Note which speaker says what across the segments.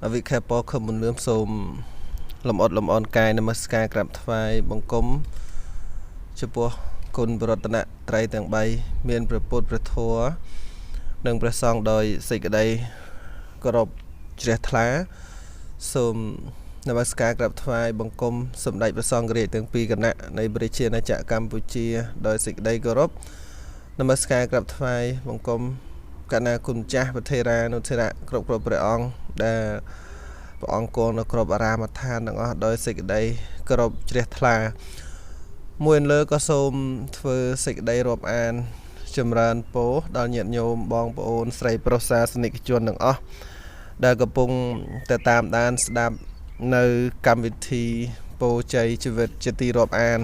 Speaker 1: វិខេពខមុនលឿមសូមលំអត់លំអនកាយនមស្ការក្រាបថ្វាយបង្គំចំពោះគុណបរតនត្រ័យទាំង3មានព្រះពុទ្ធព្រះធម៌និងព្រះសង្ឃដោយសេចក្តីគោរពជ្រះថ្លាសូមនមស្ការក្រាបថ្វាយបង្គំសម្ដេចព្រះសង្ឃរាជទាំងពីរគណៈនៃព្រះជាណាចក្រកម្ពុជាដោយសេចក្តីគោរពនមស្ការក្រាបថ្វាយបង្គំកណាគុណចាស់ប្រធេរានុធរៈគ្រប់ព្រះអង្គដែលព្រះអង្គគង់នៅគ្រប់អារាមដ្ឋានទាំងអស់ដោយសេចក្តីគោរពជ្រះថ្លាមួយលើក៏សូមធ្វើសេចក្តីរាប់អានចម្រើនពរដល់ញាតិញោមបងប្អូនស្រីប្រុសសាសនិកជនទាំងអស់ដែលកំពុងតែតាមដានស្ដាប់នៅកម្មវិធីពោជ័យជីវិតជាទីរាប់អាន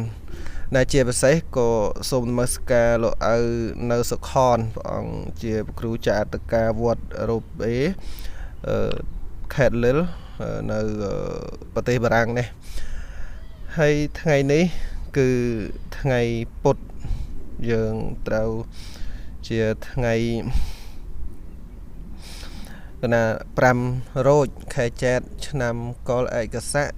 Speaker 1: ដែលជាពិសេសក៏សូមនមស្ការលោកឪនៅសុខនព្រះអង្គជាគ្រូចាអត្តការវត្តរូបអេខេត្តលិលនៅប្រទេសបារាំងនេះហើយថ្ងៃនេះគឺថ្ងៃពុធយើងត្រូវជាថ្ងៃកណា5រោចខែចែកឆ្នាំកុលឯកស័ក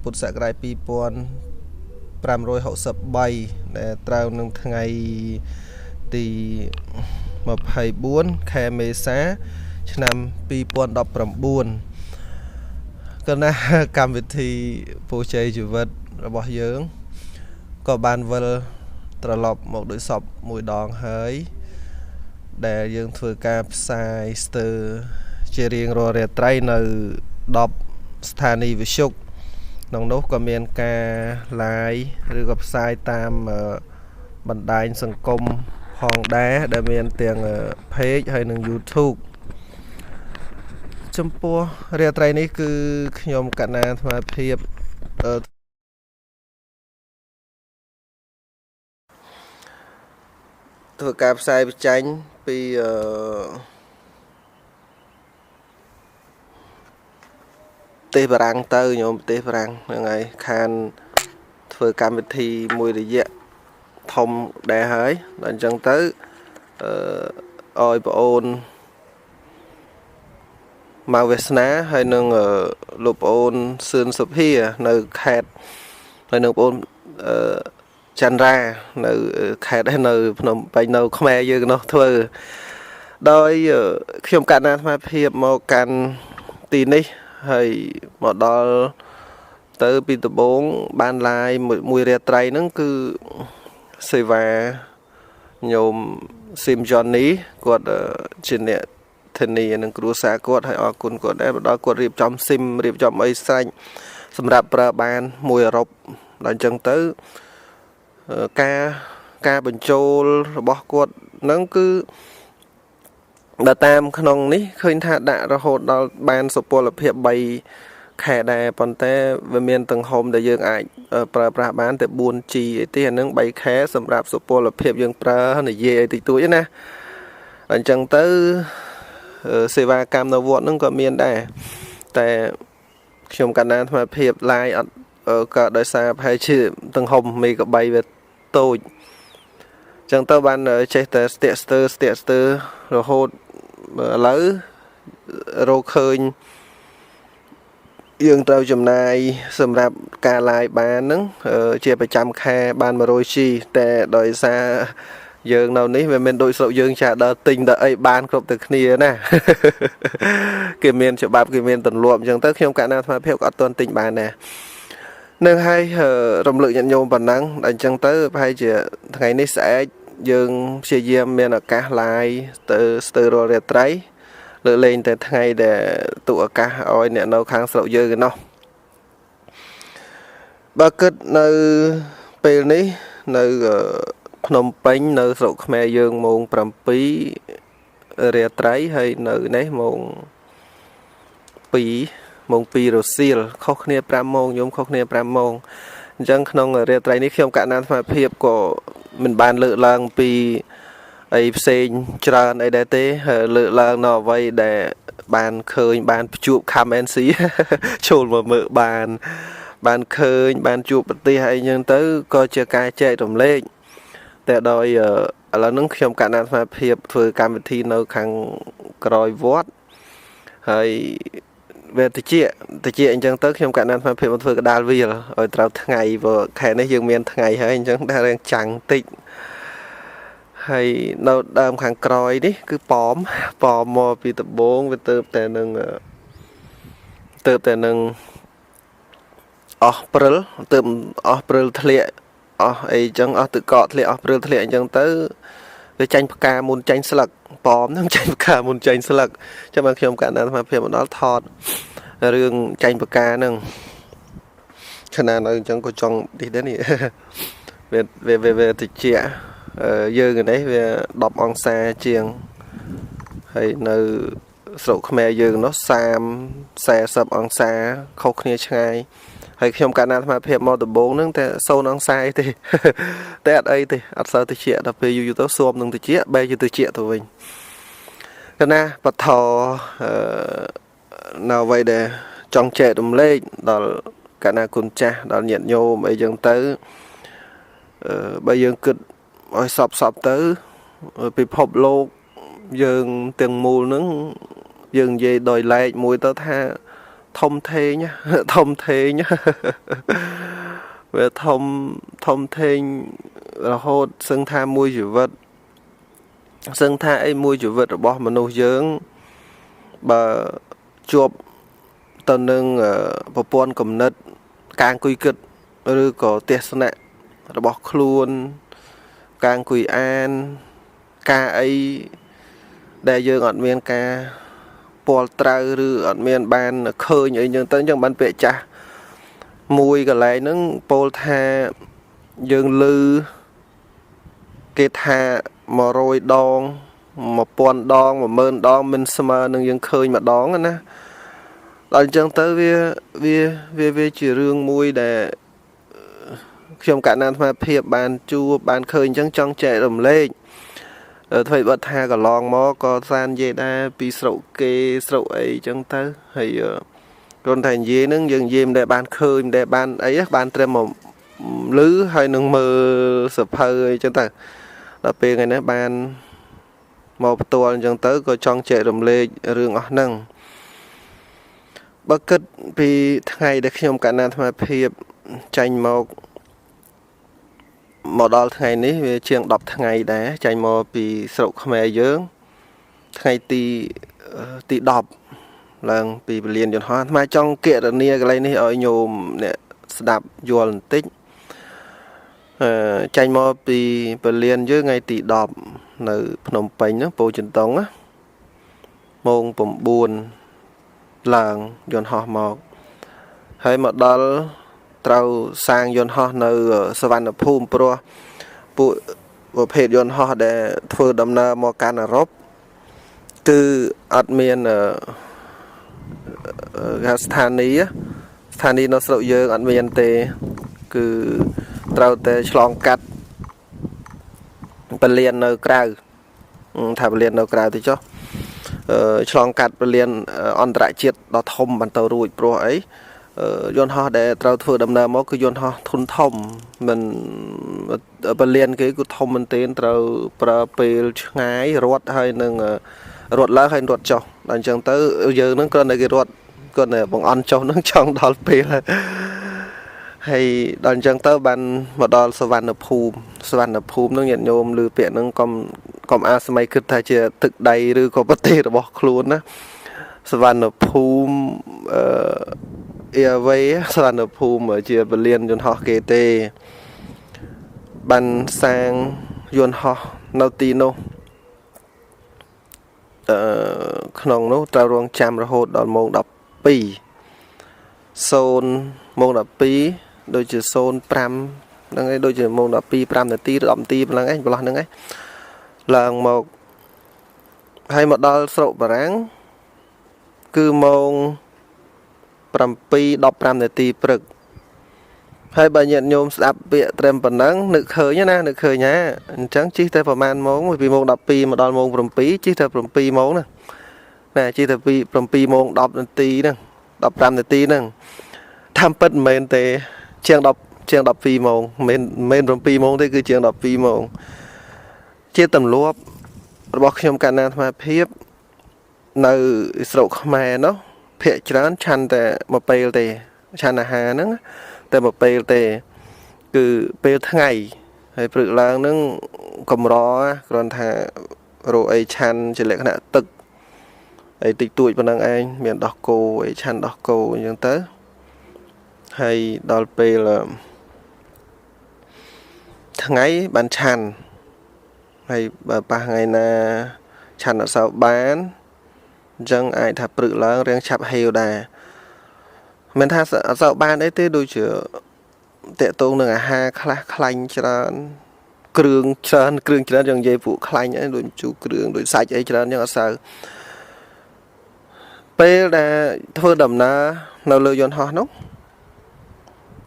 Speaker 1: ពុទ្ធសករាជ2563ដែលត្រូវនឹងថ្ងៃទី24ខែមេសាឆ្នាំ2019កណាកម្មវិធីពោជ័យជីវិតរបស់យើងក៏បានវិលត្រឡប់មកដោយសពមួយដងហើយដែលយើងធ្វើការផ្សាយស្ទើរជារៀងរាល់រាត្រីនៅ10ស្ថានីយ៍វិទ្យុក្នុងនោះក៏មានការ live ឬក៏ផ្សាយតាមបណ្ដាញសង្គមផងដែរដែលមានទាំង page ហើយនិង YouTube ចំពោះរាត្រីនេះគឺខ្ញុំកណាអាត្មាភាពធ្វើការផ្សាយបញ្ចេញពីប្រទេសបារាំងទៅញោមប្រទេសបារាំងហ្នឹងហើយខានធ្វើកម្មវិធីមួយរយៈធំដែរហើយដល់អញ្ចឹងទៅឲ្យបងអូនមកវាសនាហើយនឹងលោកប្អូនសឿនសុភានៅខេត្តហើយនឹងបងអូនចន្ទរានៅខេត្តឯនៅភ្នំពេញនៅខ្មែរយើងនោះធ្វើដោយខ្ញុំកណ្ណាអាត្មាភាពមកកាន់ទីនេះហើយមកដល់ទៅពីដំបូងបានឡាយមួយរាត្រីហ្នឹងគឺសេវាញោមស៊ីមយ៉ននេះគាត់ជាអ្នកធានានឹងគ្រួសារគាត់ហើយអរគុណគាត់ដែរមកដល់គាត់រៀបចំស៊ីមរៀបចំអីស្រេចសម្រាប់ប្រើបានមួយអឺរ៉ុបដល់អញ្ចឹងទៅការបញ្ចូលរបស់គាត់ហ្នឹងគឺដល់តាមក្នុងនេះឃើញថាដាក់រហូតដល់បានសុពលភាព3ខែដែរប៉ុន្តែវាមានទំហំដែលយើងអាចប្រើប្រាស់បានតែ 4G អីទេអានឹង3ខែសម្រាប់សុពលភាពយើងប្រើនិយាយអីតិចតួចណាអញ្ចឹងទៅសេវាកម្មនៅវត្តហ្នឹងក៏មានដែរតែខ្ញុំកណ្ដាលអាត្មាភាព live អត់ក៏ដោយសារប្រហែលជាទំហំមេហ្គាបៃវាតូចអញ្ចឹងទៅបានចេះតែស្ទាក់ស្ទើររហូតឥឡូវរកឃើញយើងត្រូវចំណាយសម្រាប់ការ live បានហ្នឹងជាប្រចាំខែបាន 100G តែដោយសារយើងនៅនេះវាមានដូចស្រុកយើងចាដល់ទិញដល់អីបានគ្រប់តែគ្នាណាគេមានច្បាប់គេមានទម្លាប់អញ្ចឹងទៅខ្ញុំកណ្ដាលអាត្មាភាពក៏អត់ទាន់ទិញបានដែរនឹងហើយរំលឹកញាតិញោមប៉ុណ្ណឹងដល់អញ្ចឹងទៅប្រហែលជាថ្ងៃនេះស្អែកយើងព្យាយាមមានឱកាស live ទៅស្ទើររាល់រាត្រីលើលេងតែថ្ងៃដែលទូឱកាសឲ្យអ្នកនៅខាងស្រុកយើងឯណោះបើគិតនៅពេលនេះនៅភ្នំពេញនៅស្រុកខ្មែរយើងម៉ោង7រាត្រីហើយនៅនេះម៉ោង2រសៀលខុសគ្នា5ម៉ោងញោមខុសគ្នា5ម៉ោងអញ្ចឹងក្នុងរាត្រីនេះខ្ញុំកណ្ដាលអាត្មាភាពក៏មិនបានលើកឡើងពីអីផ្សេងច្រើនអីដែរទេលើកឡើងនៅអ្វីដែលបានឃើញបានជួប comment ចូលមកមើលបានឃើញបានជួបប្រទេសអីចឹងទៅក៏ជាការចែករំលែកតែដោយឥឡូវហ្នឹងខ្ញុំកណ្ដាលអាត្មាភាពធ្វើកម្មវិធីនៅខាងក្រោយវត្តហើយ về từ chia anh chẳng tới khi ông cả năm phải một vừa cái đa vi rồi trao ngày vừa khai này dương miền ngày hay anh chẳng đang chẳng tịnh hay đâu đam hàng còi đi cứ pom mò vì tập 4 với tậpแต่นึงអស់ព្រិលទើបអស់ព្រិលធ្លាក់អស់អីចឹងអស់ទឹកកកធ្លាក់អស់ព្រិលធ្លាក់អញ្ចឹងទៅវាចាញ់ផ្កាមុនចាញ់ស្លឹកប៉មហ្នឹងចាញ់ផ្កាមុនចាញ់ស្លឹកចាំមកខ្ញុំកាលណាអាត្មាភាពមកដល់ថតរឿងចាញ់ផ្កាហ្នឹងខណៈនៅអញ្ចឹងក៏ចង់នេះដែរនេះវាតិចយើងនេះវា10អង្សាជាងហើយនៅស្រុកខ្មែរយើងនោះ30-40អង្សាខុសគ្នាឆ្ងាយហើយខ្ញុំកាលណាអាត្មាភាពមកដំបូងហ្នឹងតែ0អង្សាទេតែអត់អីទេអត់សូវតិចដល់ពេលយូរទៅស៊ាំនឹងតិចបែរជាតិចទៅវិញកាលណាបថនៅអ្វីដែលចង់ចែករំលែកដល់កាលណាគុណចាស់ដល់ញាតិញោមអីចឹងទៅបើយើងគិតឲ្យសពទៅពិភពលោកយើងទាំងមូលហ្នឹងយើងនិយាយដោយឡែកមួយទៅថាធំធេងវាធំធេងរហូតសឹងថាមួយជីវិតសឹងថាអីមួយជីវិតរបស់មនុស្សយើងបើជាប់ទៅនឹងប្រព័ន្ធគំនិតការអង្គុយគិតឬក៏ទស្សនៈរបស់ខ្លួនការអង្គុយអានការអីដែលយើងអត់មានការពលត្រូវឬអត់មានបានឃើញអីចឹងទៅចឹងបានពាក្យចាស់មួយកន្លែងហ្នឹងពោលថាយើងឮគេថា100ដង1000ដង10000ដងមិនស្មើនឹងយើងឃើញម្ដងណាដល់អញ្ចឹងទៅវាជារឿងមួយដែលខ្ញុំកណ្ណាអាត្មាភាពបានជួបបានឃើញអញ្ចឹងចង់ចែករំលែកធ្វើឲ្យបាត់ថាកន្លងមកក៏សាននិយាយដែរពីស្រុកគេស្រុកអីចឹងទៅហើយគ្រាន់តែនិយាយហ្នឹងយើងនិយាយមិនដែលបានឃើញមិនដែលបានអីបានត្រឹមមកឮហើយនឹងមើលសភៅអីចឹងទៅដល់ពេលថ្ងៃនេះបានមកផ្ទាល់អញ្ចឹងទៅក៏ចង់ចែករំលែករឿងអស់ហ្នឹងបើគិតពីថ្ងៃដែលខ្ញុំកណ្ណាអាត្មាភាពចាញ់មកដល់ថ្ងៃនេះវាជាង10ថ្ងៃដែរចាញ់មកពីស្រុកខ្មែរយើងថ្ងៃទី10ឡើងពីពលានយន្តហោះអាត្មាចង់គណនាកន្លែងនេះឲ្យញោមអ្នកស្ដាប់យល់បន្តិចចាញ់មកពីពលានយើងថ្ងៃទី10នៅភ្នំពេញហ្នឹងពោធិ៍ចិនតុងណាម៉ោង9ឡើងយន្តហោះមកហើយមកដល់ត្រូវសាងយន្តហោះនៅសវណ្ណភូមិព្រោះពួកប្រភេទយន្តហោះដែលធ្វើដំណើរមកកាន់អឺរ៉ុបគឺអត់មានស្ថានីយ៍នៅស្រុកយើងអត់មានទេគឺត្រូវតែឆ្លងកាត់ពលាននៅក្រៅថាពលាននៅក្រៅទៅចុះឆ្លងកាត់ពលានអន្តរជាតិដ៏ធំបានទៅរួចព្រោះអីយន្តហោះដែលត្រូវធ្វើដំណើរមកគឺយន្តហោះធុនធំមិនពលានគេគឺធំមែនទែនត្រូវប្រើពេលឆ្ងាយរត់ហើយនឹងរត់ឡើងហើយរត់ចុះដល់អញ្ចឹងទៅយើងនឹងគ្រាន់តែគេរត់គាត់តែបងអន់ចុះនឹងចង់ដល់ពេលហើយដល់អញ្ចឹងទៅបានមកដល់សវណ្ណភូមិនឹងញាតិញោមឮពាក្យហ្នឹងកុំអាសម័យគិតថាជាទឹកដីឬក៏ប្រទេសរបស់ខ្លួនណាសវណ្ណភូមិអ្វីសវណ្ណភូមិជាពលានយន្តហោះគេទេបានសាងយន្តហោះនៅទីនោះក្នុងនោះត្រូវរងចាំរហូតដល់ម៉ោង12ម៉ោង12ដូចជា05ហ្នឹងឯងដូចជាម៉ោង12 5នាទីឬ10នាទីប៉ុណ្ណឹងឯងបន្លោះហ្នឹងឯងឡើងមកហើយមកដល់ស្រុកបារាំងគឺម៉ោង7:15នាទីព្រឹកហើយបើញាតិញោមស្ដាប់ពាក្យត្រឹមប៉ុណ្ណឹងនឹកឃើញណាអញ្ចឹងជិះតែប្រហែលម៉ោងពីម៉ោង12មកដល់ម៉ោង7ជិះតែ7ម៉ោងណាជិះតែពី7ម៉ោង10នាទីហ្នឹង15នាទីហ្នឹងតាមពិតមិនមែនទេជាង12ម៉ោងមិនមែន7ម៉ោងទេគឺជាង12ម៉ោងជាទម្លាប់របស់ខ្ញុំកាលណាអាត្មាភាពនៅស្រុកខ្មែរនោះ ភាគច្រើនឆាន់តែមួយពេលទេឆាន់អាហារហ្នឹងតែមួយពេលទេគឺពេលថ្ងៃហើយព្រឹកឡើងហ្នឹងកម្រគ្រាន់ថារកអីឆាន់ជាលក្ខណៈទឹកអីតិចតួចប៉ុណ្ណឹងឯងមានដោះគោអីឆាន់ដោះគោអញ្ចឹងទៅហើយដល់ពេលថ្ងៃបានឆាន់ហើយបើប៉ះថ្ងៃណាឆាន់អត់សូវបានអញ្ចឹងអាចថាព្រឹកឡើងរៀងឆាប់ហេវដែរមិនថាអត់សូវបានអីទេដូចជាតេតងនឹងអាហារខ្លះខ្លាញ់ច្រើនគ្រឿងច្រើនយ៉ាងនិយាយពួកខ្លាញ់អីដូចជូរគ្រឿងដូចសាច់អីច្រើនយ៉ាងអត់សូវពេលដែលធ្វើដំណើរនៅលើយន្តហោះនោះ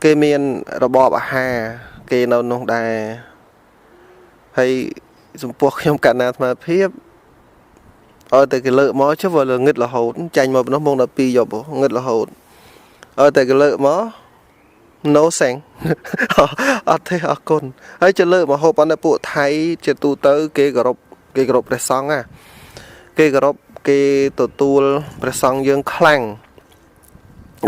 Speaker 1: គេមានរបបអាហារគេនៅនោះដែរហើយចំពោះខ្ញុំកណ្ណាអាត្មាភាពឲ្យតែគេលើកមកចុះវាងឹតរហូតចាញ់មកប៉ុណ្ណោះម៉ោង12យប់ងឹតរហូតឲ្យតែគេលើកមក no thanks អត់ទេអរគុណហើយចលើកមកហូបអត់តែពួកថៃជាទូទៅគេគោរពព្រះសង្ឃគេគោរពគេទទួលព្រះសង្ឃយើងខ្លាំង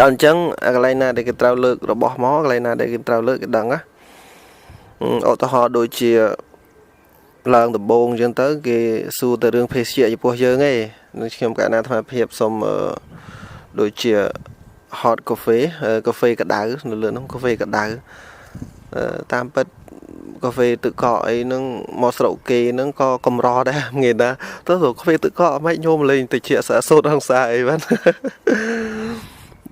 Speaker 1: ដល់អញ្ចឹងកន្លែងណាដែលគេត្រូវលើករបស់មកកន្លែងណាដែលគេត្រូវលើកគេដឹងណាឧទាហរណ៍ដូចជាឡើងដំបងអញ្ចឹងទៅគេសួរតែរឿងភេសជ្ជៈចំពោះយើងឯងខ្ញុំកណ្ណាអាត្មាភាពសូមដូចជា hot coffee កាហ្វេក្តៅនៅលើនោះកាហ្វេក្តៅតាមពិតកាហ្វេទឹកកកអីហ្នឹងមកស្រុកគេហ្នឹងក៏កម្រដែរងាយណាទៅកាហ្វេទឹកកកមិនញោមលេងតិចស្អាតសូត្រអង្សាអីបាន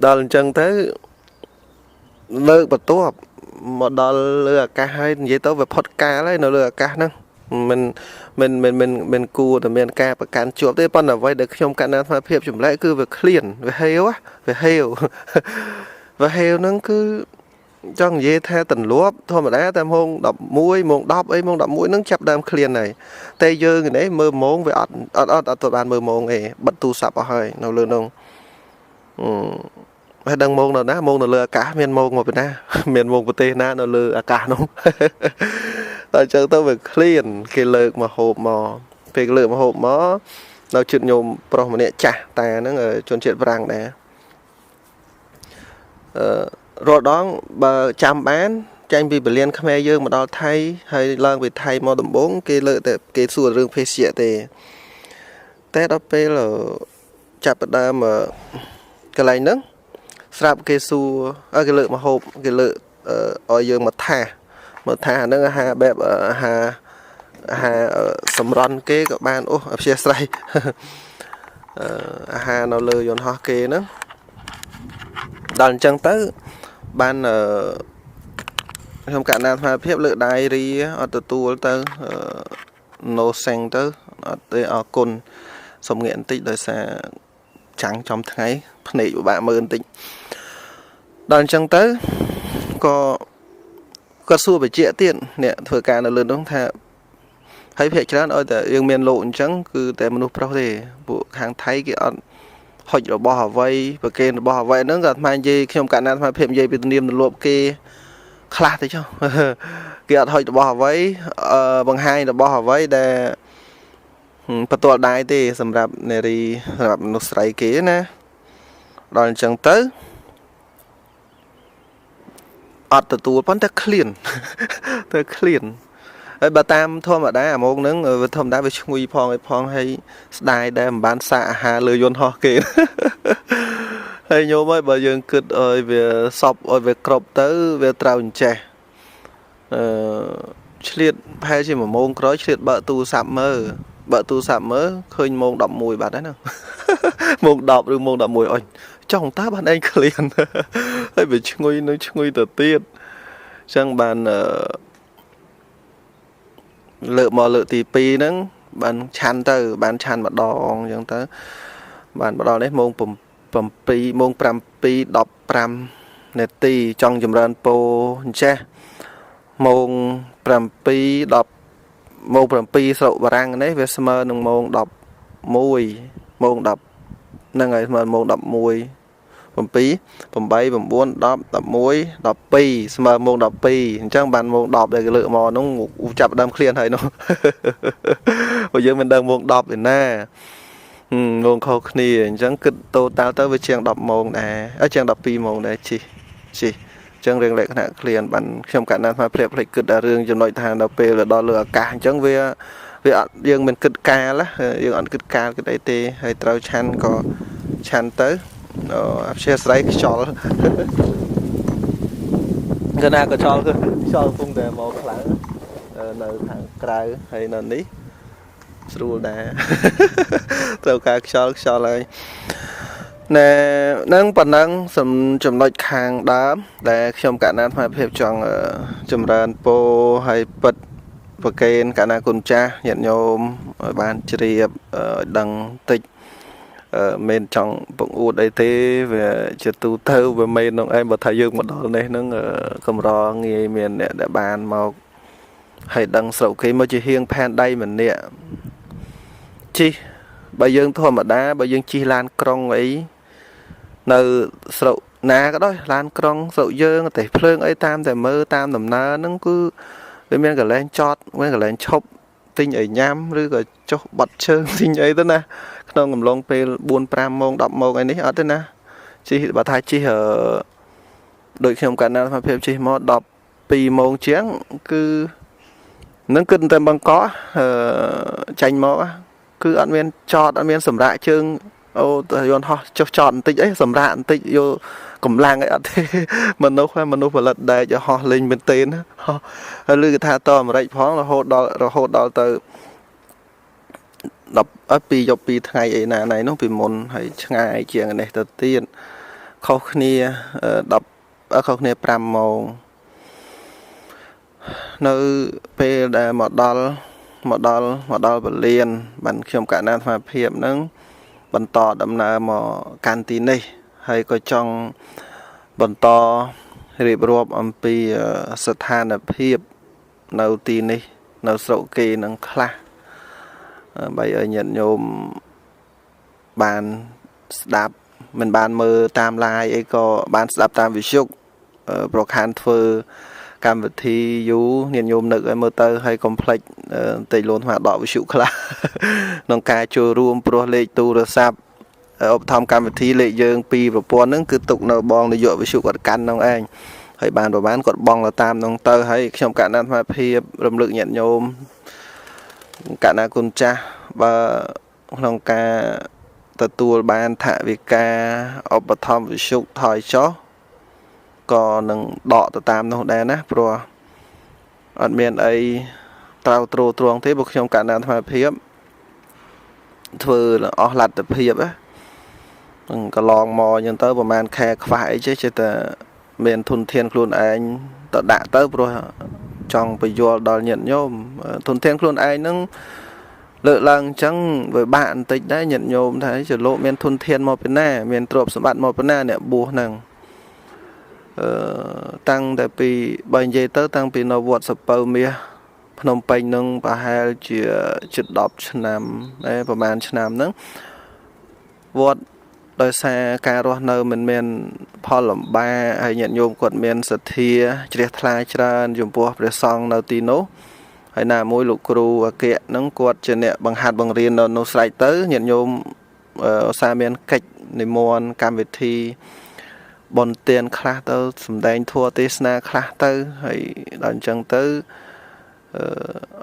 Speaker 1: ដល់អញ្ចឹងទៅលើកបន្ទាប់មកដល់លើអាកាសហើយនិយាយទៅវាផុតកាលហើយនៅលើអាកាសហ្នឹងមិនគួរតែមានការប្រកាន់ជាប់ទេប៉ុន្តែអ្វីដែលខ្ញុំកណ្ណាអាត្មាភាពចម្លែកគឺវាឃ្លានវាហេវហ្នឹងគឺចង់និយាយថាទម្លាប់ធម្មតាតែម៉ោង11ម៉ោង10អីម៉ោង11ហ្នឹងចាប់ដើមឃ្លានហើយតែយើងនេះមើលម៉ោងវាអត់ទៅបានមើលម៉ោងទេបិទទូរស័ព្ទអស់ហើយនៅលើនោះហើយដឹងម៉ោងនៅណាម៉ោងនៅលើអាកាសមានម៉ោងមកពីណាមានម៉ោងប្រទេសណានៅលើអាកាសនោះតែអញ្ចឹងទៅវាឃ្លានគេលើកមកហូបមកពេលលើកមកហូបមកនៅជិតញោមប្រុសម្នាក់ចាស់តាហ្នឹងជនជាតិប្រាំងដែររាល់ដងបើចាំបានចាញ់ពីពលានខ្មែរយើងមកដល់ថៃហើយឡើងពីថៃមកដំបងគេលើកតែគេសួររឿងភេសជ្ជៈទេតែដល់ពេលចាប់ផ្ដើមកន្លែងហ្នឹងស្រាប់គេសួរគេលើកមកហូបគេលើកឲ្យយើងមកថាហ្នឹងអាហារបែបអាហារសម្រន់គេក៏បានអព្យាស្រ័យអាហារនៅលើយន្តហោះគេហ្នឹងដល់អញ្ចឹងទៅបានខ្ញុំកណ្ណាអាត្មាភាពលើកដៃរីអត់ទទួលទៅno thanks ទៅអត់ទេអរគុណសុំងាកបន្តិចដោយសារចាំងចំថ្ងៃភ្នែកពិបាកមើលបន្តិចដល់អញ្ចឹងទៅក៏គាត់សួរបញ្ជាក់ទៀតអ្នកធ្វើការនៅលើនោះថាហើយភាគច្រើនឲ្យតែយើងមានលោកអញ្ចឹងគឺតែមនុស្សប្រុសទេពួកខាងថៃគេអត់ហុចរបស់អ្វីប្រកេនរបស់អ្វីហ្នឹងក៏អាត្មានិយាយខ្ញុំកណ្ណាអាត្មាភាពនិយាយពីទំនៀមទម្លាប់គេខ្លះទៅចុះគេអត់ហុចរបស់អ្វីបង្ហាញរបស់អ្វីដែលបន្ទាល់ដៃទេសម្រាប់នារីសម្រាប់មនុស្សស្រីគេណាដល់អញ្ចឹងទៅអត់ទទួលប៉ុន្តែឃ្លានហើយបើតាមធម្មតាអាម៉ោងហ្នឹងវាធម្មតាវាឈ្ងុយផងហើយស្ដាយដែរមិនបានសាកអាហារលើយន្តហោះគេហើយញោមហើយបើយើងគិតឲ្យវាសពឲ្យវាគ្រប់ទៅវាត្រូវអញ្ចេះឆ្លៀតប្រហែលជា1ម៉ោងក្រោយឆ្លៀតបើកទូរស័ព្ទមើលឃើញម៉ោង11បាត់ហើយណាម៉ោង10ឬម៉ោង11អុញចង់តើបានឯងឃ្លានហើយវាឈ្ងុយទៅទៀតអញ្ចឹងបានលើកមកលើកទី2ហ្នឹងបានឆាន់ម្ដងអញ្ចឹងទៅបានម្ដងនេះម៉ោង7ម៉ោង7:15នាទីចង់ចម្រើនពោអញ្ចេះម៉ោង7:10ម៉ោង7ស្រុកបារាំងនេះវាស្មើនឹងម៉ោង11ម៉ោង10ហ្នឹងហើយស្មើម៉ោង11 7 8 9 10 11 12ស្មើម៉ោង12អញ្ចឹងបានម៉ោង10ដែលគេលើកមកហ្នឹងចាប់ដើមឃ្លានហើយនោះព្រោះយើងមិនដឹងម៉ោង10ឯណា ងខុសគ្នាអញ្ចឹងគិតតូតាល់ទៅវាជាង10ម៉ោងដែរជាង12ម៉ោងដែរជីអញ្ចឹងរឿងលក្ខណៈឃ្លានបានខ្ញុំកាលណាថាភ្លាក់ភ្លេចគិតដល់រឿងចំណុចថាដល់ពេលដល់លើអាកាសអញ្ចឹងវាអត់យើងមិនគិតកាលយើងអត់គិតកាលគិតអីទេហើយត្រូវឆាន់ក៏ឆាន់ទៅអព្យាស្រ័យខ្យល់កណាក៏ខ្យល់កំពុងតែមកខ្លាំងនៅខាងក្រៅហើយនៅនេះស្រួលដែរត្រូវការខ្យល់ហើយណែនឹងប៉ុណ្ណឹងចំណុចខាងដើមដែលខ្ញុំកណាត់ផ្នែកភាពចង់ចម្រើនពោហើយពិតប្រកេនកណាគុណចាស់ញាតិញោមឲ្យបានជ្រាបឲ្យដឹងតិចមិនចង់បង្អួតអីទេវាជាទូទៅវាមិននឹងឯងបើថាយើងមកដល់នេះនឹងកម្រងាយមានអ្នកដែលបានមកហើយដឹងស្រុកគេមកជាហៀងផែនដៃម្នាក់ជីបើយើងធម្មតាបើយើងជិះឡានក្រុងអីនៅស្រុកណាក៏ដោយឡានក្រុងស្រុកយើងតែភ្លើងអីតាមតែមើលតាមដំណើរហ្នឹងគឺវាមានកន្លែងចតមានកន្លែងឈប់ទិញអីញ៉ាំឬក៏ចុះបាត់ជើងទិញអីទៅណាក្នុងកំឡុងពេល4-5ម៉ោង10ម៉ោងអីនេះអត់ទេណាជិះបើថាជិះដូចខ្ញុំកាលណាថាភាពជិះមក12ម៉ោងជាងគឺនឹងគិតតែបង្កចាញ់មកគឺអត់មានចតអត់មានសម្រាប់ជើងអូយន្តហោះចុះចតបន្តិចអីសម្រាប់បន្តិចយកកម្លាំងអីអត់ទេមនុស្សផលិតដែកហោះលេងមែនទេណាហើយឮគេថាតអាមេរិកផងរហូតដល់ទៅ12យប់2ថ្ងៃអីណាណៃនោះពីមុនហើយឆ្ងាយជាងនេះទៅទៀតខុសគ្នាខុសគ្នា5ម៉ោងនៅពេលដែលមកដល់ពលានបានខ្ញុំកណាត់ស្មារតីហ្នឹងបន្តដំណើរមកកាន់ទីនេះហើយក៏ចង់បន្តរៀបរាប់អំពីស្ថានភាពនៅទីនេះនៅស្រុកគេនឹងខ្លះបីឲ្យញាតិញោមបានស្ដាប់មិនបានមើលតាម live អីក៏បានស្ដាប់តាមវិទ្យុប្រខានធ្វើកម្មវិធីយូរញាតិញោមនឹកឲ្យមើលទៅហើយកុំភ្លេចតិចលូនស្មាដកវិទ្យុខ្លះក្នុងការចូលរួមព្រោះលេខទូរស័ព្ទឧបត្ថម្ភកម្មវិធីលេខយើងពីប្រព័ន្ធហ្នឹងគឺទុកនៅបងនាយកវិទ្យុគាត់កាន់ហ្នឹងឯងហើយបានប្រហែលគាត់បងទៅតាមហ្នឹងទៅហើយខ្ញុំកណាត់ស្មារតីរំលឹកញាតិញោមកណាគុណចាស់បើក្នុងការទទួលបានថវិកាឧបត្ថម្ភវិទ្យុថយចុះក៏នឹងដកទៅតាមនោះដែរណាព្រោះអត់មានអីត្រូវទ្រង់ទេព្រោះខ្ញុំកណាត់ស្មារតីធ្វើអស់លទ្ធភាពណាកន្លងមកអញ្ចឹងទៅប្រហែលខែខ្វះអីចេះតែមានធនធានខ្លួនឯងទៅដាក់ទៅព្រោះចង់បញ្យល់ដល់ញាតិញោមធនធានខ្លួនឯងហ្នឹងលើកឡើងអញ្ចឹងវាបាក់បន្តិចដែរញាតិញោមថាចលោកមានធនធានមកពីណាមានទ្រព្យសម្បត្តិមកពីណាអ្នកបួសហ្នឹងតាំងតែពីបើនិយាយទៅតាំងពីនៅវត្តសពៅមាសភ្នំពេញនឹងប្រហែលជាជិត10ឆ្នាំប្រហែលឆ្នាំហ្នឹងវត្តដោយសារការរស់នៅមិនមានផលលំបាកហើយញាតិញោមគាត់មានសទ្ធាជ្រះថ្លាច្រើនចំពោះព្រះសង្ឃនៅទីនោះហើយណាមួយលោកគ្រូអគ្គហ្នឹងគាត់ជាអ្នកបង្ហាត់បង្រៀននៅនោះស្រេចទៅញាតិញោមឧស្សាហ៍មានកិច្ចនិមន្តកម្មវិធីបន់ទានខ្លះទៅសម្ដែងធម៌ទេសនាខ្លះទៅហើយដល់អញ្ចឹងទៅ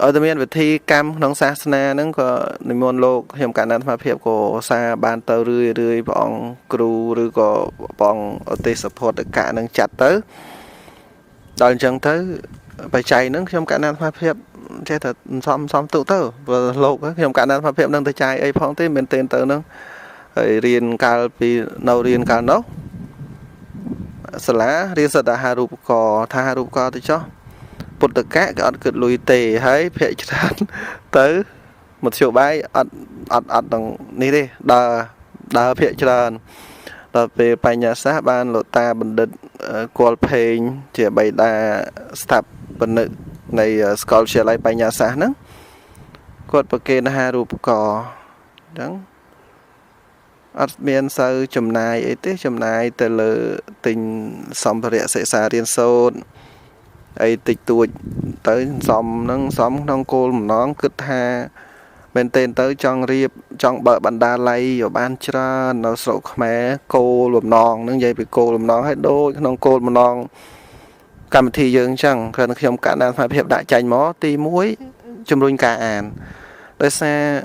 Speaker 1: ឲ្យតែមានវិធីកម្មក្នុងសាសនាហ្នឹងក៏និមន្តលោកខ្ញុំកណាត់ស្មារតីក៏ឧស្សាហ៍បានទៅរឿយព្រះអង្គគ្រូឬក៏ព្រះអង្គឧទ្ទេសភតកៈហ្នឹងចាត់ទៅដល់អញ្ចឹងទៅបច្ច័យហ្នឹងខ្ញុំកណាត់ស្មារតីចេះតែសំទុកទៅព្រោះលោកខ្ញុំកណាត់ស្មារតីហ្នឹងទៅចាយអីផងទេមែនទេទៅហ្នឹងហើយរៀនកាលពីនៅរៀនកាលនោះសាលារៀនសិទ្ធិអាហារូបករណ៍ថាអាហារូបករណ៍ទៅចុះពុទ្ធកៈក៏អត់គិតលុយទេហើយភាគច្រើនទៅមធ្យោបាយអត់ទាំងនេះទេដើរភាគច្រើនដល់ពេលបញ្ញាសាស្ត្របានលោកតាបណ្ឌិតគល់ផេងជាបិតាស្ថាបនិកនៃសាកលវិទ្យាល័យបញ្ញាសាស្ត្រហ្នឹងគាត់ប្រគេនអាហារូបករណ៍អញ្ចឹងអត់មានសូវចំណាយអីទេចំណាយទៅលើទិញសម្ភារៈសិក្សារៀនសូត្រអីតិចតួចទៅសំក្នុងគោលបំណងគិតថា bên tên tới trong riệp trong bờ bàn đa lay ở ban tra nó sổ khmé cô lùm non nâng dây bị cô lùm non hết đôi non cô lùm non cầm thì dương chẳng cần khi ông cả đang phải hiệp đại tranh mó ti muối chùm rung cả àn đôi xe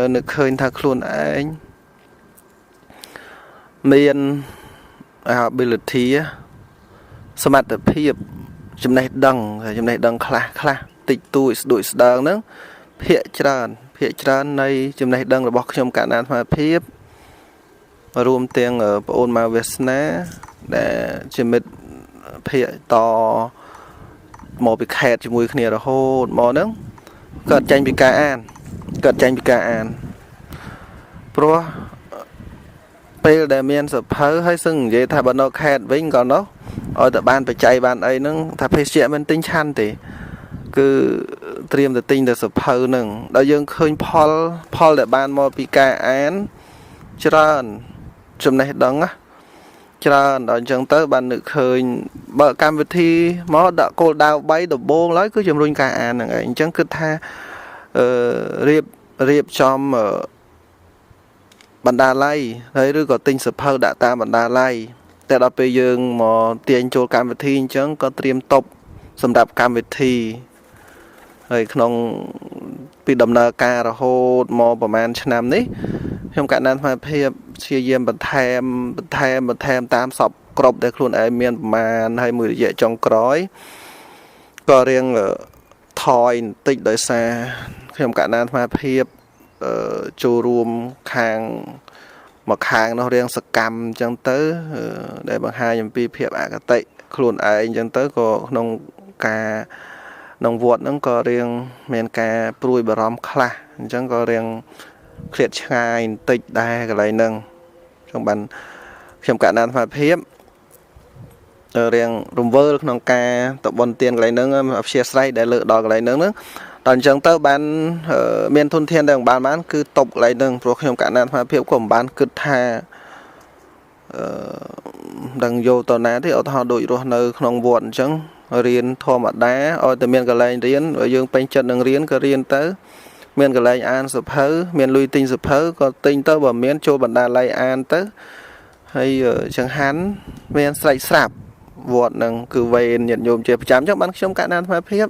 Speaker 1: nước khơi thật luôn anh miền abilityสมรรถภาพចំណេះដឹងខ្លះតិចតួចស្ដួយស្ដើងហ្នឹងភាគច្រើននៃចំណេះដឹងរបស់ខ្ញុំកណ្ដាលអាត្មាភាពរួមទាំងបងអូនមកវាសនាដែលជាមិត្តភាគតមកពីខេត្តជាមួយគ្នារហូតមកហ្នឹងកើតចាញ់ពីការអានព្រោះពេលដែលមានសភៅហើយសឹងនិយាយថាបើនៅខេត្តវិញក៏នោះឲ្យតែបានបច្ច័យបានអីហ្នឹងថាភេសជ្ជៈមិនទិញឆាន់ទេគឺត្រៀមទៅទិញតែសភៅហ្នឹងដល់យើងឃើញផលដែលបានមកពីការអានច្រើនចំណេះដឹងណាច្រើនដល់អញ្ចឹងទៅបាននឹកឃើញបើកម្មវិធីមកដាក់គោលដៅ3ដំបូងឡើយគឺជំរុញការអានហ្នឹងឯងអញ្ចឹងគិតថារៀបចំបណ្ដាល័យហើយឬក៏ទិញសភៅដាក់តាមបណ្ដាល័យតែដល់ពេលយើងមកទាញចូលកម្មវិធីអញ្ចឹងក៏ត្រៀមតុបសម្រាប់កម្មវិធីហើយក្នុងពីដំណើរការរហូតមកប្រហែលឆ្នាំនេះខ្ញុំកណ្ដាលអាត្មាភាពព្យាយាមបន្ថែមតាមសពគ្រប់ដែលខ្លួនឯងមានប្រមាណហើយមួយរយៈចុងក្រោយក៏រៀងថយបន្តិចដោយសារខ្ញុំកណ្ដាលអាត្មាភាពចូលរួមមកខាងនោះរៀងសកម្មអញ្ចឹងទៅដែលបង្ហាញអំពីភាពអកតេខ្លួនឯងអញ្ចឹងទៅក៏ក្នុងវត្តហ្នឹងក៏រៀងមានការព្រួយបារម្ភខ្លះអញ្ចឹងក៏រៀងឃ្លាតឆ្ងាយបន្តិចដែរកន្លែងហ្នឹងខ្ញុំបានខ្ញុំកណ្ដាលអាត្មាភាពរៀងរង្វើលក្នុងការតបន់ទានកន្លែងហ្នឹងអព្យាស្រ័យដែលលើកដល់កន្លែងហ្នឹងដល់អញ្ចឹងទៅបានមានធនធានដែលបានគឺតបកន្លែងហ្នឹងព្រោះខ្ញុំកណ្ដាលអាត្មាភាពក៏មិនបានគិតថាដឹងយកតណាទេឧទាហរណ៍ដូចរស់នៅក្នុងវត្តអញ្ចឹងរៀនធម្មតាឲ្យតែមានកន្លែងរៀនយើងពេញចិត្តនឹងរៀនក៏រៀនទៅមានកន្លែងអានសភៅមានលុយទិញសភៅក៏ទិញទៅបើមានចូលបណ្ដាល័យអានទៅហើយចង្ហាន់មានស្រេចស្រាប់វត្តហ្នឹងគឺវេនញាតិញោមជាប្រចាំអញ្ចឹងបានខ្ញុំកណ្ដាលអាត្មាភាព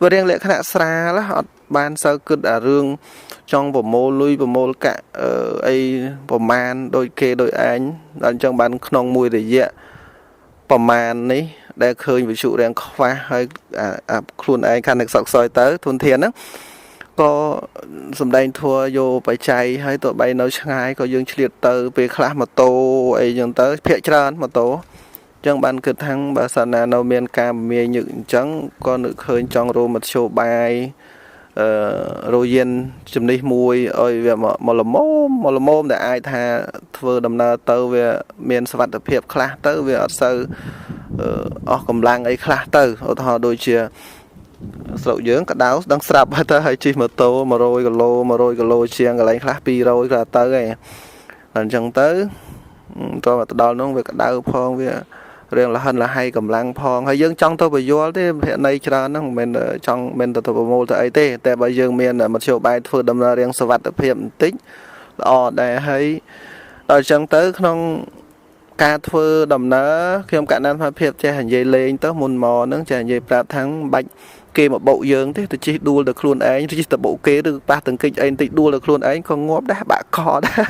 Speaker 1: វារៀងលក្ខណៈស្រាលអត់បានសូវគិតអារឿងចង់ប្រមូលលុយប្រមូលកាក់អីប្រមាណដូចគេដូចឯងដល់អញ្ចឹងបានក្នុងមួយរយៈប្រមាណនេះដែលឃើញវិទ្យុរៀងខ្វះហើយខ្លួនឯងខាងនឹកសក់ខ្សោយទៅធនធានហ្នឹងក៏សំដែងធัวយកបច្ច័យហើយទោះបីនៅឆ្ងាយក៏យើងឆ្លៀតទៅពេលខ្លះម៉ូតូអីចឹងទៅភាគច្រើនម៉ូតូអញ្ចឹងបានគិតថាបើសិនណានៅមានការមាញឹកអញ្ចឹងក៏នឹកឃើញចង់រមមធ្យោបាយរយានជំនិះមួយឲ្យវាមកល្មមដែលអាចថាធ្វើដំណើរទៅវាមានសុវត្ថិភាពខ្លះទៅវាអត់សូវអស់កម្លាំងអីខ្លះទៅឧទាហរណ៍ដូចជាស្រុកយើងកដៅដឹងស្រាប់ទៅហើយជិះម៉ូតូ100គីឡូជាងកន្លែងខ្លះ200ក៏ទៅហើយអញ្ចឹងទៅតោះទៅដល់នោះវាកដៅផងវារៀងលហិនលហៃកម្លាំងផងហើយយើងចង់ទៅបញ្យល់ទេភ័យនៃច្រើនហ្នឹងមិនមែនចង់មិនទៅប្រមូលទៅអីទេតែបើយើងមានមធ្យោបាយធ្វើដំណើររៀងសុវត្ថិភាពបន្តិចល្អដែរហើយដល់អញ្ចឹងទៅក្នុងការធ្វើដំណើរខ្ញុំកណ្ដាលថាភាពចេះនិយាយលេងទៅមុនមកហ្នឹងចេះនិយាយប្រាប់ថាបាច់គេមកបុកយើងទេទៅជិះដួលទៅខ្លួនឯងជិះទៅបុកគេឬប៉ះទង្គិចអីបន្តិចដួលទៅខ្លួនឯងក៏ងាប់ដែរបាក់កដែរ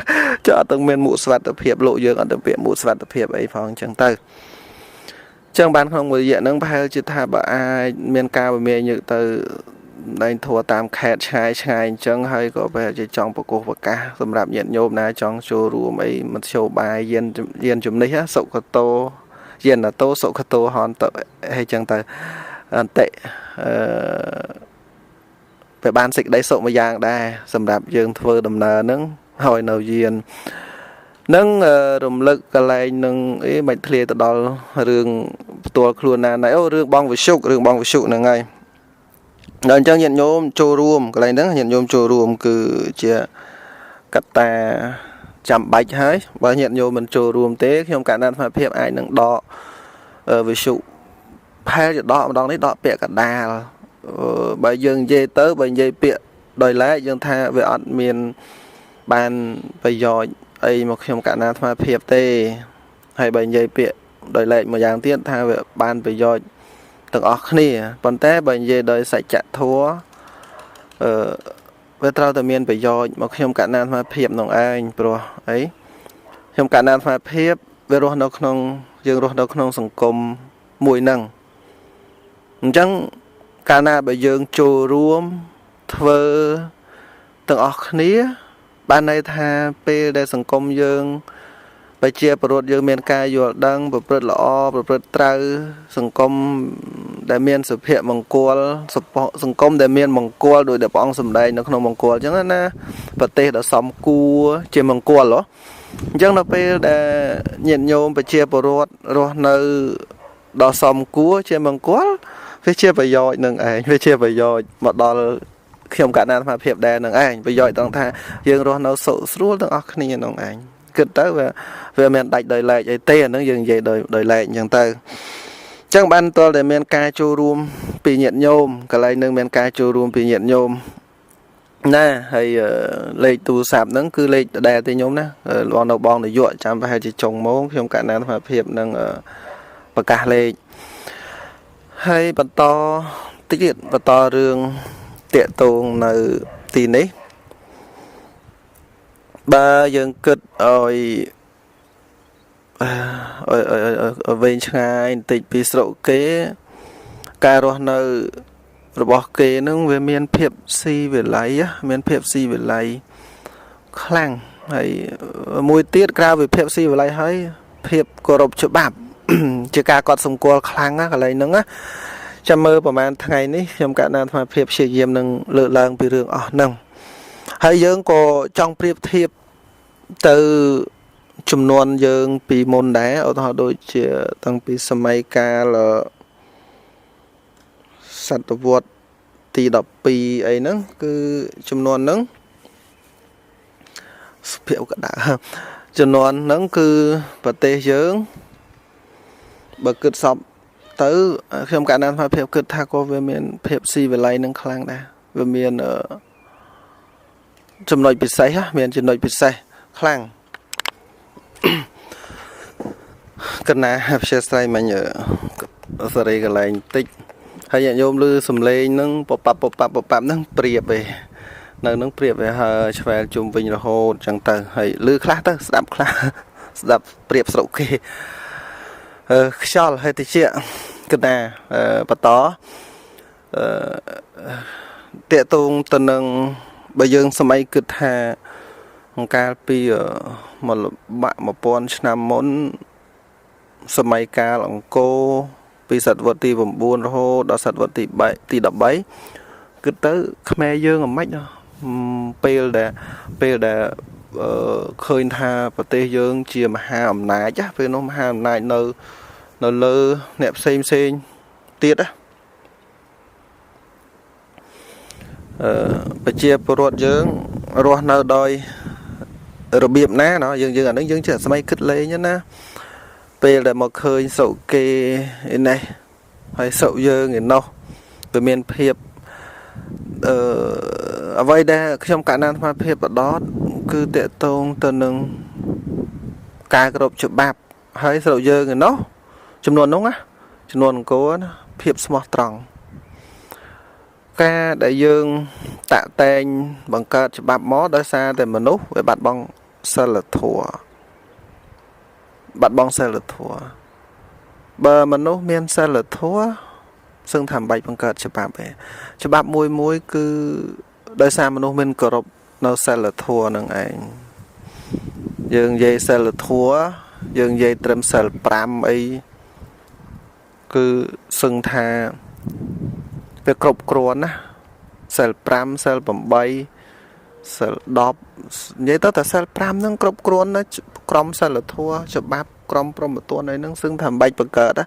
Speaker 1: ចុះអត់ទាំងមានមួកសុវត្ថិភាពលោកយើងអត់ទាំងពាក់មួកសុវត្ថិភាពអីផងអញ្ចឹងទៅចឹងបានក្នុងមួយរយៈហ្នឹងប្រហែលជាថាបើអាចមានការវិមានញឹកទៅដែងធัวតាមខេត្តឆ្ងាយអញ្ចឹងហើយក៏ប្រហែលជាចង់ប្រកោសប្រកាសសម្រាប់ញាតិញោមណាចង់ចូលរួមអីមធ្យោបាយយានជំនិះសុខតោយានតោសុខតោហនទៅអីចឹងទៅអន្តិពេលបានសេចក្តីសុខមួយយ៉ាងដែរសម្រាប់យើងធ្វើដំណើរហ្នឹងហើយនៅយាននឹងរំលឹកកន្លែងនឹងមិនធ្លាទៅដល់រឿងផ្ទាល់ខ្លួនណាណៃអូរឿងបងវិសុខហ្នឹងហើយដល់អញ្ចឹងញាតិញោមចូលរួមកន្លែងហ្នឹងញាតិញោមចូលរួមគឺជាកត្តាចាំបាច់ហើយបើញាតិញោមមិនចូលរួមទេខ្ញុំកណ្ដាលអាភិបអាចនឹងដកវិសុខផែលជាដកម្ដងនេះដកពាក្យកដាលបើយើងនិយាយទៅបើនិយាយពាក្យ ដោយឡែកយើងថាវាអត់មានបានប្រយោជន៍អីមកខ្ញុំកណ្ណាអាត្មាភាពទេហើយបើនិយាយពាក្យដោយឡែកម្យ៉ាងទៀតថាវាបានប្រយោជន៍ទាំងអស់គ្នាប៉ុន្តែបើនិយាយដោយសច្ចធម៌វាត្រូវតែមានប្រយោជន៍មកខ្ញុំកណ្ណាអាត្មាភាពនោះឯងព្រោះអីខ្ញុំកណ្ណាអាត្មាភាពវារស់នៅក្នុងយើងរស់នៅក្នុងសង្គមមួយហ្នឹងអញ្ចឹងកាលណាបើយើងចូលរួមធ្វើទាំងអស់គ្នាបានន័យថាពេលដែលសង្គមយើងប្រជាពលរដ្ឋយើងមានការយល់ដឹងប្រព្រឹត្តល្អប្រព្រឹត្តត្រូវសង្គមដែលមានសុភមង្គលសង្គមដែលមានមង្គលដោយដែលព្រះអង្គសម្ដែងនៅក្នុងមង្គលអញ្ចឹងណាប្រទេសដ៏សមគួរជាមង្គលហ៎អញ្ចឹងដល់ពេលដែលញាតិញោមប្រជាពលរដ្ឋរស់នៅដ៏សមគួរជាមង្គលវាជាប្រយោជន៍នឹងឯងវាជាប្រយោជន៍មកដល់ខ្ញុំកណ្ណាអាត្មាភាពដែរនឹងឯងប្រយោជន៍ត្រង់ថាយើងរស់នៅសុខស្រួលទាំងអស់គ្នានឹងឯងគិតទៅវាមានដាច់ដោយឡែកអីទេអាហ្នឹងយើងនិយាយដោយឡែកអញ្ចឹងទៅអញ្ចឹងបានតលតែមានការចូលរួមពីញាតិញោមកន្លែងនឹងមានការចូលរួមពីញាតិញោមណាហើយលេខទូរស័ព្ទហ្នឹងគឺលេខដដែលទេញោមណាបងនាយកចាំប្រហែលជាចុងម៉ោងខ្ញុំកណ្ណាអាត្មាភាពនឹងប្រកាសលេខហើយបន្តទៀតបន្តរឿងតាក់ទងនៅទីនេះបើយើងគិតឲ្យវែងឆ្ងាយបន្តិចពីស្រុកគេការរស់នៅរបស់គេនឹងវាមានភាពស៊ីវិល័យមានភាពស៊ីវិល័យខ្លាំងហើយមួយទៀតក្រៅពីភាពស៊ីវិល័យហើយភាពគោរពច្បាប់ជាការកត់សម្គាល់ខ្លាំងណាកន្លែងហ្នឹងណាចាំមើលប្រហែលថ្ងៃនេះខ្ញុំកណ្ណាអាត្មាភាពព្យាយាមនឹងលើកឡើងពីរឿងអស់ហ្នឹងហើយយើងក៏ចង់ប្រៀបធៀបទៅចំនួនយើងពីមុនដែរឧទាហរណ៍ដូចជាតាំងពីសម័យកាលសតវត្សទី12អីហ្នឹងគឺចំនួនហ្នឹងសុភកដៅចំនួនហ្នឹងគឺប្រទេសយើងបើគិតសពទៅខ្ញុំកណ្ណាអាត្មាភាពគិតថាក៏វាមានភាពស៊ីវិល័យនឹងខ្លាំងដែរវាមានចំណុចពិសេសមានចំណុចពិសេសខ្លាំងកណ្ណាព្យាស្រ័យមិញសេរីកន្លែងតិចហើយញាតិញោមឮសំឡេងហ្នឹងពប៉ាប់ហ្នឹងព្រៀបឯនៅហ្នឹងព្រៀបឯហើយឆ្វែលជុំវិញរហូតចឹងទៅហើយឮខ្លះទៅស្ដាប់ខ្លះស្ដាប់ព្រៀបស្រុកគេខ្យល់ហើយតិចកណ្ណាបន្តតាក់ទងទៅនឹងបើយើងសម័យគិតថាកាលពី1000ឆ្នាំមុនសម័យកាលអង្គរពីសតវត្សទី9រហូតដល់សតវត្សទី13គិតទៅខ្មែរយើងអាម៉េចពេលដែលឃើញថាប្រទេសយើងជាមហាអំណាចពេលនោះមហាអំណាចនៅលើអ្នកផ្សេងទៀតប្រជាពលរដ្ឋយើងរស់នៅដោយរបៀបណាណោះយើងអានឹងយើងចេះសម័យគិតលេងណាពេលដែលមកឃើញសុគេឯនេះហើយសុយើងឯនោះវាមានភាពអ្វីដែលខ្ញុំកណ្ណាអាត្មាភាពបដតគឺតកតងទៅនឹងការគោរពច្បាប់ហើយស្រុកយើងឯនោះចំនួននោះណាចំនួនអង្គរណាភាពស្មោះត្រង់ការដែលយើងតាក់តែងបង្កើតច្បាប់មកដោយសារតែមនុស្សវាបាត់បង់សិលធម៌បើមនុស្សមានសិលធម៌សឹងថាមិនបាច់បង្កើតច្បាប់ទេច្បាប់មួយគឺដោយសារមនុស្សមានគោរពនៅសិលធម៌នឹងឯងយើងនិយាយសិលធម៌យើងនិយាយត្រឹមសិល5អីគឺសឹងថាវាគ្រប់គ្រាន់ណាសិល5សិល8សិល10និយាយទៅតែសិល5ហ្នឹងគ្រប់គ្រាន់ណាក្រមសិលធម៌ច្បាប់ក្រមព្រហ្មទណ្ឌអីហ្នឹងសឹងថាមិនបាច់បង្កើតណា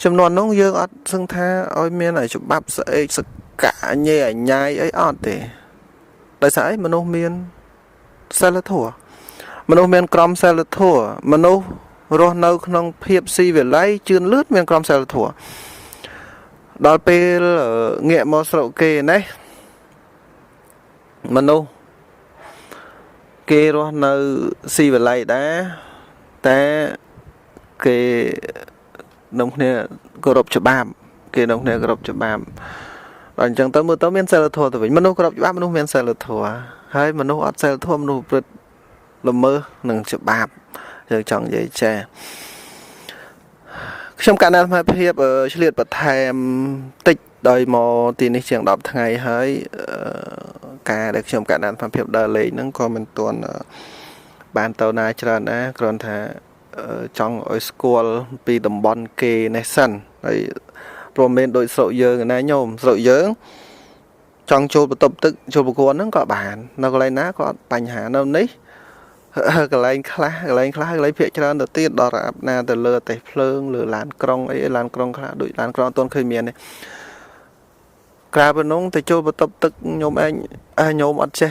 Speaker 1: ចំនួននោះយើងអត់សឹងថាឲ្យមានឲ្យច្បាប់ស្អេកសកៈញ៉េអញ្ញាយអីអត់ទេដោយសារអីមនុស្សមានសិលធម៌មនុស្សមានក្រមសិលធម៌មនុស្សរស់នៅក្នុងភាពស៊ីវិល័យជឿនលឿនមានក្រមសិលធម៌ដល់ពេលងាកមកស្រុកគេនេះ មនុស្សគេរស់នៅស៊ីវិល័យដែរតែគេនំគ្នាគោរពច្បាប់គេនំគ្នាគោរពច្បាប់ដល់អញ្ចឹងទៅមើលទៅមានសិលធម៌ទៅវិញមនុស្សគោរពច្បាប់មនុស្សមានសិលធម៌ហើយមនុស្សអត់សិលធម៌មនុស្សប្រព្រឹត្តល្មើសនឹងច្បាប់យើងចង់និយាយចាខ្ញុំកណ្ដាលអាភិបឆ្លៀតបន្ថែមតិចដោយមកទីនេះជាង10ថ្ងៃហើយការដែលខ្ញុំកណ្ដាលអាភិបដើរលេងហ្នឹងក៏មិនទាន់បានទៅណាច្រើនណាគ្រាន់ថាចង់ឲ្យស្គាល់ពីតំបន់គេនេះសិនហើយព្រមមានដូចស្រុកយើងណាញោមស្រុកយើងចង់ចូលបន្ទប់ទឹកចូលប្រគួនហ្នឹងក៏បាននៅកន្លែងណាក៏អត់បញ្ហានៅនេះកន្លែងខ្លះកន្លែងភាគច្រើនទៅទៀតដល់អាប់ណាទៅលើទេសភ្លើងលើឡានក្រុងអីឡានក្រុងខ្លះដូចឡានក្រុងអត់ទាន់ឃើញមានទេក្រៅពីនោះទៅចូលបន្ទប់ទឹកញោមឯងញោមអត់ចេះ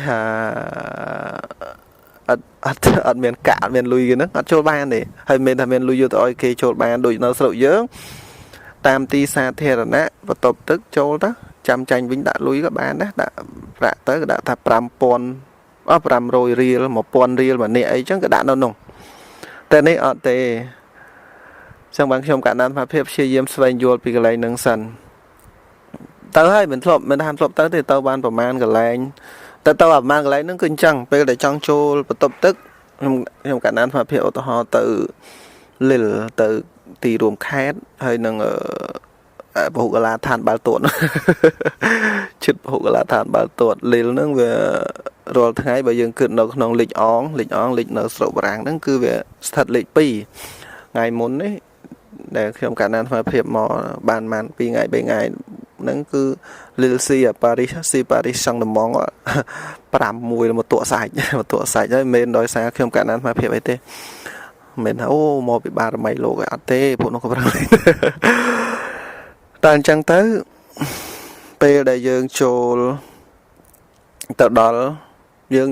Speaker 1: អត់មានកាក់អត់មានលុយគេហ្នឹងអត់ចូលបានទេហើយមិនថាមានលុយយកទៅឲ្យគេចូលបានដូចនៅស្រុកយើងតាមទីសាធារណៈបន្ទប់ទឹកចូលទៅចាំចាញ់វិញដាក់លុយក៏បានដែរដាក់ប្រាក់ទៅក៏ដាក់ថា500រៀល1000រៀលម្នាក់អីចឹងក៏ដាក់នៅនោះតែនេះអត់ទេចឹងបានខ្ញុំកណ្ដាលភាពព្យាយាមស្វែងយល់ពីកន្លែងហ្នឹងសិនទៅហើយមិនធ្លាប់មិនថាធ្លាប់ទៅទេទៅបានប្រហែលកន្លែងទៅប្រហែលកន្លែងហ្នឹងគឺអញ្ចឹងពេលដែលចង់ចូលបន្ទប់ទឹកខ្ញុំកណ្ដាលភាពឧទាហរណ៍ទៅលិលទៅទីរួមខេត្តហើយនឹងពហុកលាឋានបាល់ទាត់ជិតពហុកលាឋានបាល់ទាត់លិលហ្នឹងវារាល់ថ្ងៃបើយើងគិតនៅក្នុងលេខអងលេខនៅស្រុកបារាំងហ្នឹងគឺវាស្ថិតលេខ2ថ្ងៃមុននេះដែលខ្ញុំកណ្ដាលភាពមកបាន2ថ្ងៃ3ថ្ងៃហ្នឹងគឺលិលស៊ីប៉ារីសសង់ដំង5មួយមកតក់សាច់ហើយមិនដោយសារខ្ញុំកណ្ដាលភាពអីទេមិនថាអូមកពីបារមីលោកឯអត់ទេពួកនោះក៏ប្រឹងតែអញ្ចឹងទៅពេលដែលយើងចូលទៅដល់យើង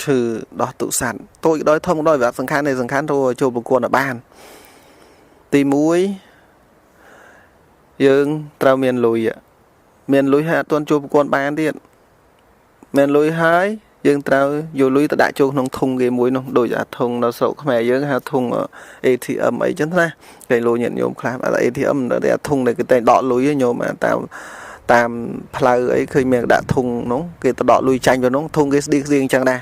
Speaker 1: ឈឺដោះទុស័តតូចដោយធំដោយវាសំខាន់ទេសំខាន់ទៅចូលប្រគួតឲ្យបានទី1យើងត្រូវមានលុយហើយអត់ទាន់ចូលប្រគួតបានទៀតមានលុយហើយយើងត្រូវយកលុយទៅដាក់ចូលក្នុងធុងគេមួយនោះដូចអាធុងនៅស្រុកខ្មែរយើងហៅធុង ATM អីចឹងណាគេលុយញាតិញោមខ្លះអា ATM តែធុងដែលគេតែដកលុយញោមតាមផ្លូវអីឃើញមានដាក់ធុងនោះគេទៅដកលុយចាញ់ទៅនោះធុងគេស្ដៀងអញ្ចឹងដែរ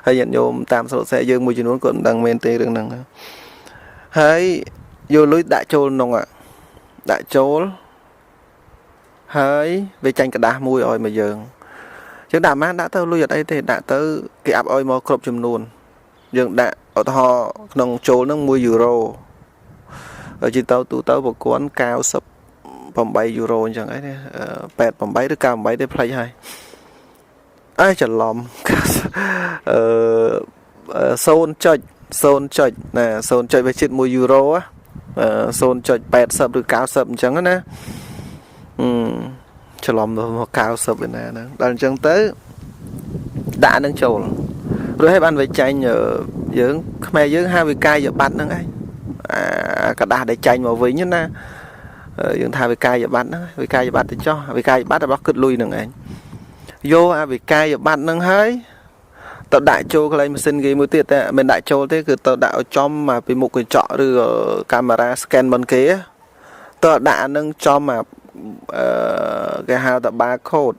Speaker 1: ហើយញាតិញោមតាមស្រុកស្រែយើងមួយចំនួនក៏មិនដឹងមែនទេរឿងហ្នឹងហើយយកលុយដាក់ចូលក្នុងដាក់ចូលហើយវាចាញ់กระดาษមួយឲ្យមកយើងចឹងដាក់មកដាក់ទៅលុយអត់អីទេដាក់ទៅគេអាប់ឲ្យមកគ្រប់ចំនួនយើងដាក់ឧទាហរណ៍ក្នុងចូលហ្នឹង1យូរ៉ូហើយជីទៅទូទៅប្រគួន98យូរ៉ូអញ្ចឹងអីទេ88ឬ98ទេផ្លេចហើយច្រឡំ0.0 ណា0.វាជិត1យូរ៉ូ0.80ឬ90អញ្ចឹងណាច្រឡំទៅមក90ឯណាហ្នឹងដល់អញ្ចឹងទៅដាក់នឹងចូលរួចឲ្យបានវាចាញ់យើងខ្មែរយើងហៅវិកាយប័ត្រហ្នឹងឯងกระดาษដែលចាញ់មកវិញណាយើងថាវិកាយប័ត្រហ្នឹងវិកាយប័ត្រទៅចោះវិកាយប័ត្ររបស់គិតលុយហ្នឹងឯងយកអាវិកាយប័ត្រហ្នឹងហើយទៅដាក់ចូលកន្លែងម៉ាស៊ីនគេមួយទៀតតែមិនដាក់ចូលទេគឺទៅដាក់ឲ្យចំមកពីមុខកញ្ចក់ឬកាមេរ៉ា scan មិនគេទៅដាក់អានឹងចំមកគេហៅថា barcode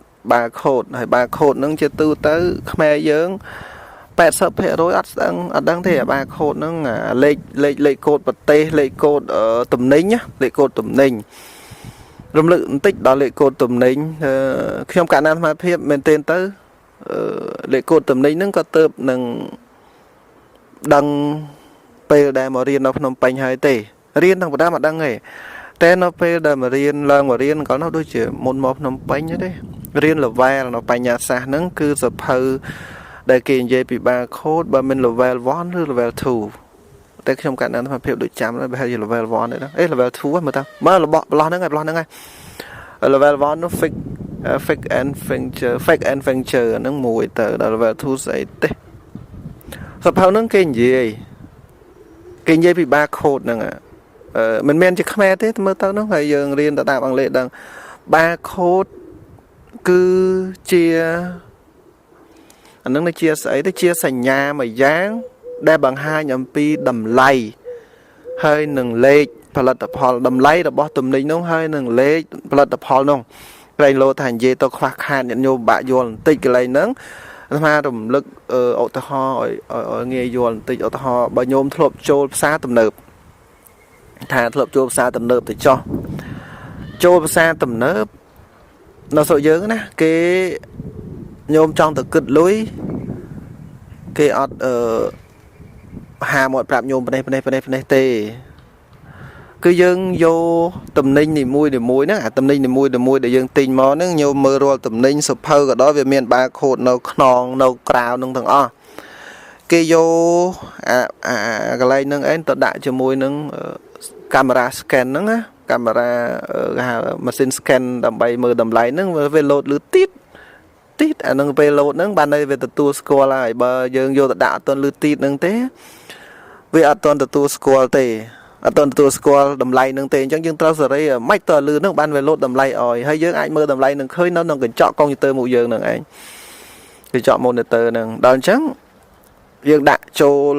Speaker 1: ហើយ barcode ហ្នឹងជាទូទៅខ្មែរយើង80% អត់ដឹងទេអា barcode ហ្នឹងលេខកូដប្រទេសលេខកូដទំនិញលេខកូដទំនិញរំលឹកបន្តិចដល់លេខកូដទំនិញខ្ញុំកណ្ដាលអាត្មាភាពមែនទែនទៅលេខកូដទំនិញហ្នឹងក៏ទៅនឹងដឹងពេលដែលមករៀននៅភ្នំពេញហើយទេរៀនធម្មតាមិនដឹងទេតែនៅពេលដែលមករៀនឡើងមករៀនក៏នោះដូចជាមុនមកភ្នំពេញទេរៀន level នៅបញ្ញាសាស្ត្រហ្នឹងគឺសភៅដែលគេនិយាយពី barcode បើមិន level 1 ឬ level 2តែខ្ញុំកណ្ដាលអាភិបដូចចាំប្រហែលជា level 1ទេណាlevel 2មើលតើមើលរបស់ប្លោះហ្នឹងហើយlevel 1នោះ fake and venture ហ្នឹងមួយទៅដល់ level 2ស្អីទេសភៅហ្នឹងគេនិយាយពី barcode ហ្នឹងមិនមែនជាខ្មែរទេមើលទៅហ្នឹងហើយយើងរៀនទៅតាមអង់គ្លេសដឹង barcode គឺជា anh nó chia sẻ tới chia sẻ nhà mà dáng đa bằng hai nhầm pi đầm lầy hơi nừng lêផលិតផលតម្លៃរបស់ទំនិញនោះហើយនឹងលេខផលិតផលនោះក្រែងលោថានិយាយទៅខ្វះខាតញាតិញោមបាក់យល់បន្តិចកន្លែងហ្នឹងអាត្មារំលឹកឧទាហរណ៍ឲ្យងាយយល់បន្តិចឧទាហរណ៍បើញោមធ្លាប់ចូលផ្សារទំនើបថាធ្លាប់ចូលផ្សារទំនើបទៅចោះចូលផ្សារទំនើបនៅស្រុកយើងណាគេញោមចង់ទៅគិតលុយគេអត់ហាមកប្រាប់ញោមផ្នេះទេគឺយើងយកតំណែងនីមួយហ្នឹងអាតំណែងនីមួយដែលយើងទិញមកហ្នឹងញោមមើលរាល់តំណែងសុភៅក៏ដល់វាមានបាកូដនៅខ្នងនៅក្រៅហ្នឹងទាំងអស់គេយកកន្លែងហ្នឹងឯងទៅដាក់ជាមួយនឹងកាមេរ៉ា scan ហ្នឹងណាកាមេរ៉ាគេហៅម៉ាស៊ីន scan ដើម្បីមើលតម្លៃហ្នឹងវាលោតលឺទីតអាហ្នឹងពេលលោតហ្នឹងបានតែវាទទួលស្គាល់ហើយបើយើងយកទៅដាក់អត់ទាន់លឺទីតហ្នឹងទេវាអត់ទាន់ទទួលស្គាល់ទេអត់ទាន់ទទួលស្គាល់តម្លៃនឹងទេអញ្ចឹងយើងត្រូវសេរីមិនតើលឺនឹងបានវាលោតតម្លៃអោយហើយយើងអាចមើលតម្លៃនឹងឃើញនៅក្នុងកញ្ចក់កុំព្យូទ័រមួយយើងនឹងឯងកញ្ចក់ monitor នឹងដល់អញ្ចឹងយើងដាក់ចូល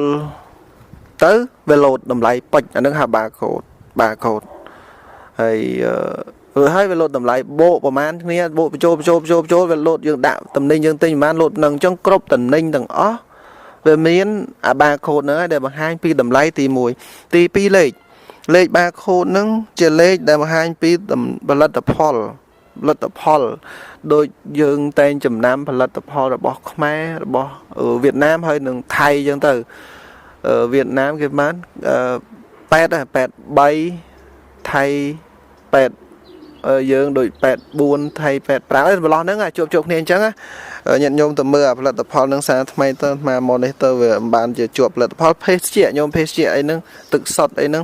Speaker 1: ទៅវាលោតតម្លៃពេចអានឹងហៅ barcode ហើយហើយវាលោតតម្លៃបូកប្រហែលគ្នាបូកបញ្ចូលវាលោតយើងដាក់តំណែងយើងទិញប្រហែលលោតនឹងអញ្ចឹងគ្រប់តំណែងទាំងអស់វាមានអា barcode ហ្នឹងហើយដែលបង្ហាញពីតម្លៃទី1ទី2លេខ barcode ហ្នឹងជាលេខដែលបង្ហាញពីផលិតផលដូចយើងតែងចំណាំផលិតផលរបស់ខ្មែររបស់វៀតណាមហើយនឹងថៃអញ្ចឹងទៅវៀតណាមគេបាន83ថៃ8យើងដូច84ថៃ85បន្លោះហ្នឹងជួបគ្នាអញ្ចឹងញាតិញោមទៅមើលផលិតផលនឹងសារថ្មីទៅមកមកនេះទៅវាបានជាជួបផលិតផលភេសជ្ជៈញោមភេសជ្ជៈអីហ្នឹងទឹកសុទ្ធអីហ្នឹង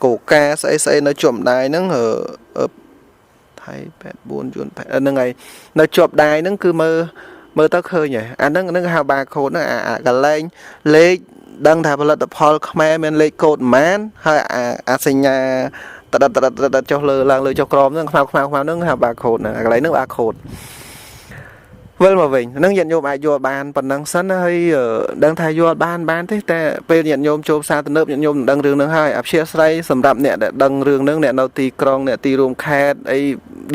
Speaker 1: កូកាស្អីនៅជាប់ដៃហ្នឹងថៃ84យួនហ្នឹងហើយនៅជាប់ដៃហ្នឹងគឺមើលទៅឃើញហើយអាហ្នឹងហៅ barcode ហ្នឹងអាកលែងលេខដឹងថាផលិតផលខ្មែរមានលេខកូដប៉ុន្មានហើយអាសញ្ញាតចុះលើឡើងលើចុះក្រោមហ្នឹងខ្មៅហ្នឹងហៅ barcode ហ្នឹងកន្លែងហ្នឹង barcode វិលមកវិញហ្នឹងញាតិញោមអាចយល់បានប៉ុណ្ណឹងសិនហើយដឹងថាយល់បានទេតែពេលញាតិញោមចូលផ្សារទំនើបញាតិញោមដឹងរឿងហ្នឹងហើយអព្យាស្រ័យសម្រាប់អ្នកដែលដឹងរឿងហ្នឹងអ្នកនៅទីក្រុងអ្នកទីរួមខេត្តអី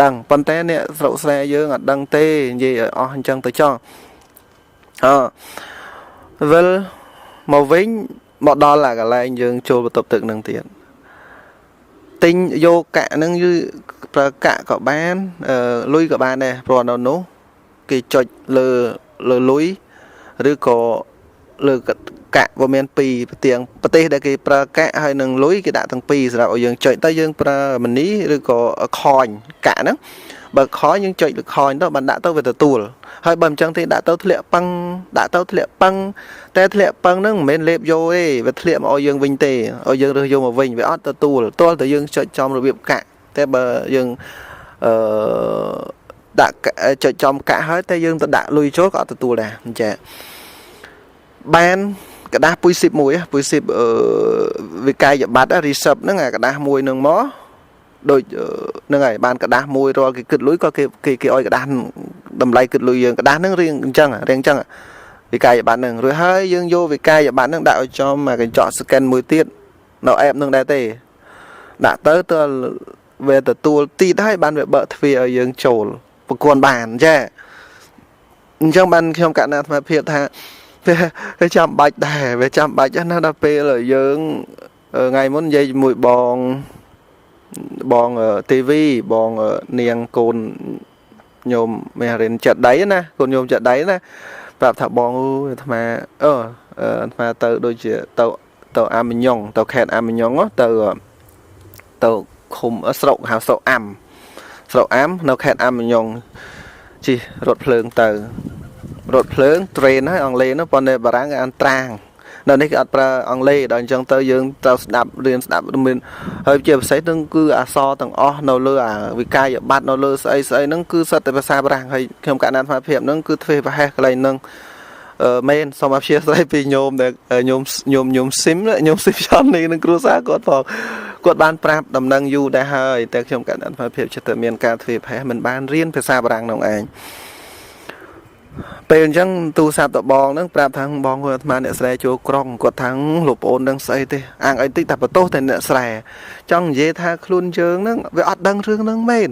Speaker 1: ដឹងប៉ុន្តែអ្នកស្រុកស្រែយើងអត់ដឹងទេនិយាយឲ្យអស់អញ្ចឹងទៅចោះវិលមកវិញមកដល់អាកន្លែងយើងចូលបន្ទប់ទឹកហ្នឹងទៀតទិញយកកាក់ហ្នឹងគឺប្រើកាក់ក៏បានលុយក៏បានដែរព្រោះនៅនោះគេចុចលើលុយឬក៏លើកាក់វាមាន2ប្រទេសដែលគេប្រើកាក់ហើយនឹងលុយគេដាក់ទាំងពីរសម្រាប់ឲ្យយើងចុចទៅយើងប្រើមនីឬក៏ខនកាក់ហ្នឹងបើខនយើងចុចលើខនទៅបានដាក់ទៅវាទទួលហើយបើមិនចឹងទេដាក់ទៅធ្លាក់ប៉ឹងតែធ្លាក់ប៉ឹងហ្នឹងមិនមែនលេបយកទេវាធ្លាក់មកឲ្យយើងវិញទេឲ្យយើងរើសយកមកវិញវាអត់ទទួលទាល់តែយើងចុចចំរបៀបកាក់តែបើយើងដាក់ចុចចំកាក់ហើយតែយើងទៅដាក់លុយចូលក៏អត់ទទួលដែរអញ្ចឹងបានกระดาษពុយស៊ីបមួយវិក័យប័ត្រ receipt ហ្នឹងអាกระดาษមួយនឹងមកដូចហ្នឹងហើយបានកระดาษមួយរាល់គេគិតលុយក៏គេឲ្យកระดาษតម្លៃគិតលុយយើងกระดาษហ្នឹងរៀងអញ្ចឹងវិក័យប័ត្រហ្នឹងរួចហើយយើងយកវិក័យប័ត្រហ្នឹងដាក់ឲ្យចំមកកញ្ចក់ scan មួយទៀតនៅ app ហ្នឹងដែរទេដាក់ទៅវាទទួលទីតហើយបានវាបើកទ្វារឲ្យយើងចូលប្រគល់បានចាអញ្ចឹងបានខ្ញុំកណ្ណាអាត្មាភាពថាវាចាំបាច់ដែរវាចាំបាច់ណាស់ដល់ពេលយើងថ្ងៃមុននិយាយជាមួយបង TV បងនាងកូនញោមមេរៀនចិត្តដៃណាកូនញោមចិត្តដៃណាប្រាប់ថាបងអាត្មាអាត្មាទៅដូចជាទៅអាមញងទៅខេត្តអាមញងទៅឃុំស្រុកហៅស្រុកអាំនៅខេត្តអាមញងជិះរថភ្លើងទៅរថភ្លើង train ហើយអង់គ្លេសនោះប៉ុន្តែបារាំងគេអានត្រាងនៅនេះគេអត់ប្រើអង់គ្លេសដល់អញ្ចឹងទៅយើងត្រូវស្ដាប់មានហើយជាពិសេសហ្នឹងគឺអក្សរទាំងអស់នៅលើអាវិក័យប័ត្រនៅលើស្អីហ្នឹងគឺសិតតែភាសាបារាំងហើយខ្ញុំកណ្ណាអាត្មាភាពហ្នឹងគឺទ្វេប្រហែសកន្លែងហ្នឹងមែនសូមអព្យាស្រ័យពីញោមដែលញោមស៊ីមឆននេះនឹងគ្រួសារគាត់ផងគាត់បានប្រាប់ដំណឹងយូរដែរហើយតែខ្ញុំកណ្ណាអាត្មាភាពចិត្តតែមានការទ្វេប្រហែសមិនបានរៀនភាសាបារាំងនោះឯង ពេលអញ្ចឹងទូរស័ព្ទតបងហ្នឹងប្រាប់ថាបងគាត់អាត្មាអ្នកស្រែចូលក្រុងគាត់ថាលោកប្អូនដឹងស្អីទេអាងអីតិចតែបន្ទោសតែអ្នកស្រែចង់និយាយថាខ្លួនយើងហ្នឹងវាអត់ដឹងរឿងហ្នឹងមែន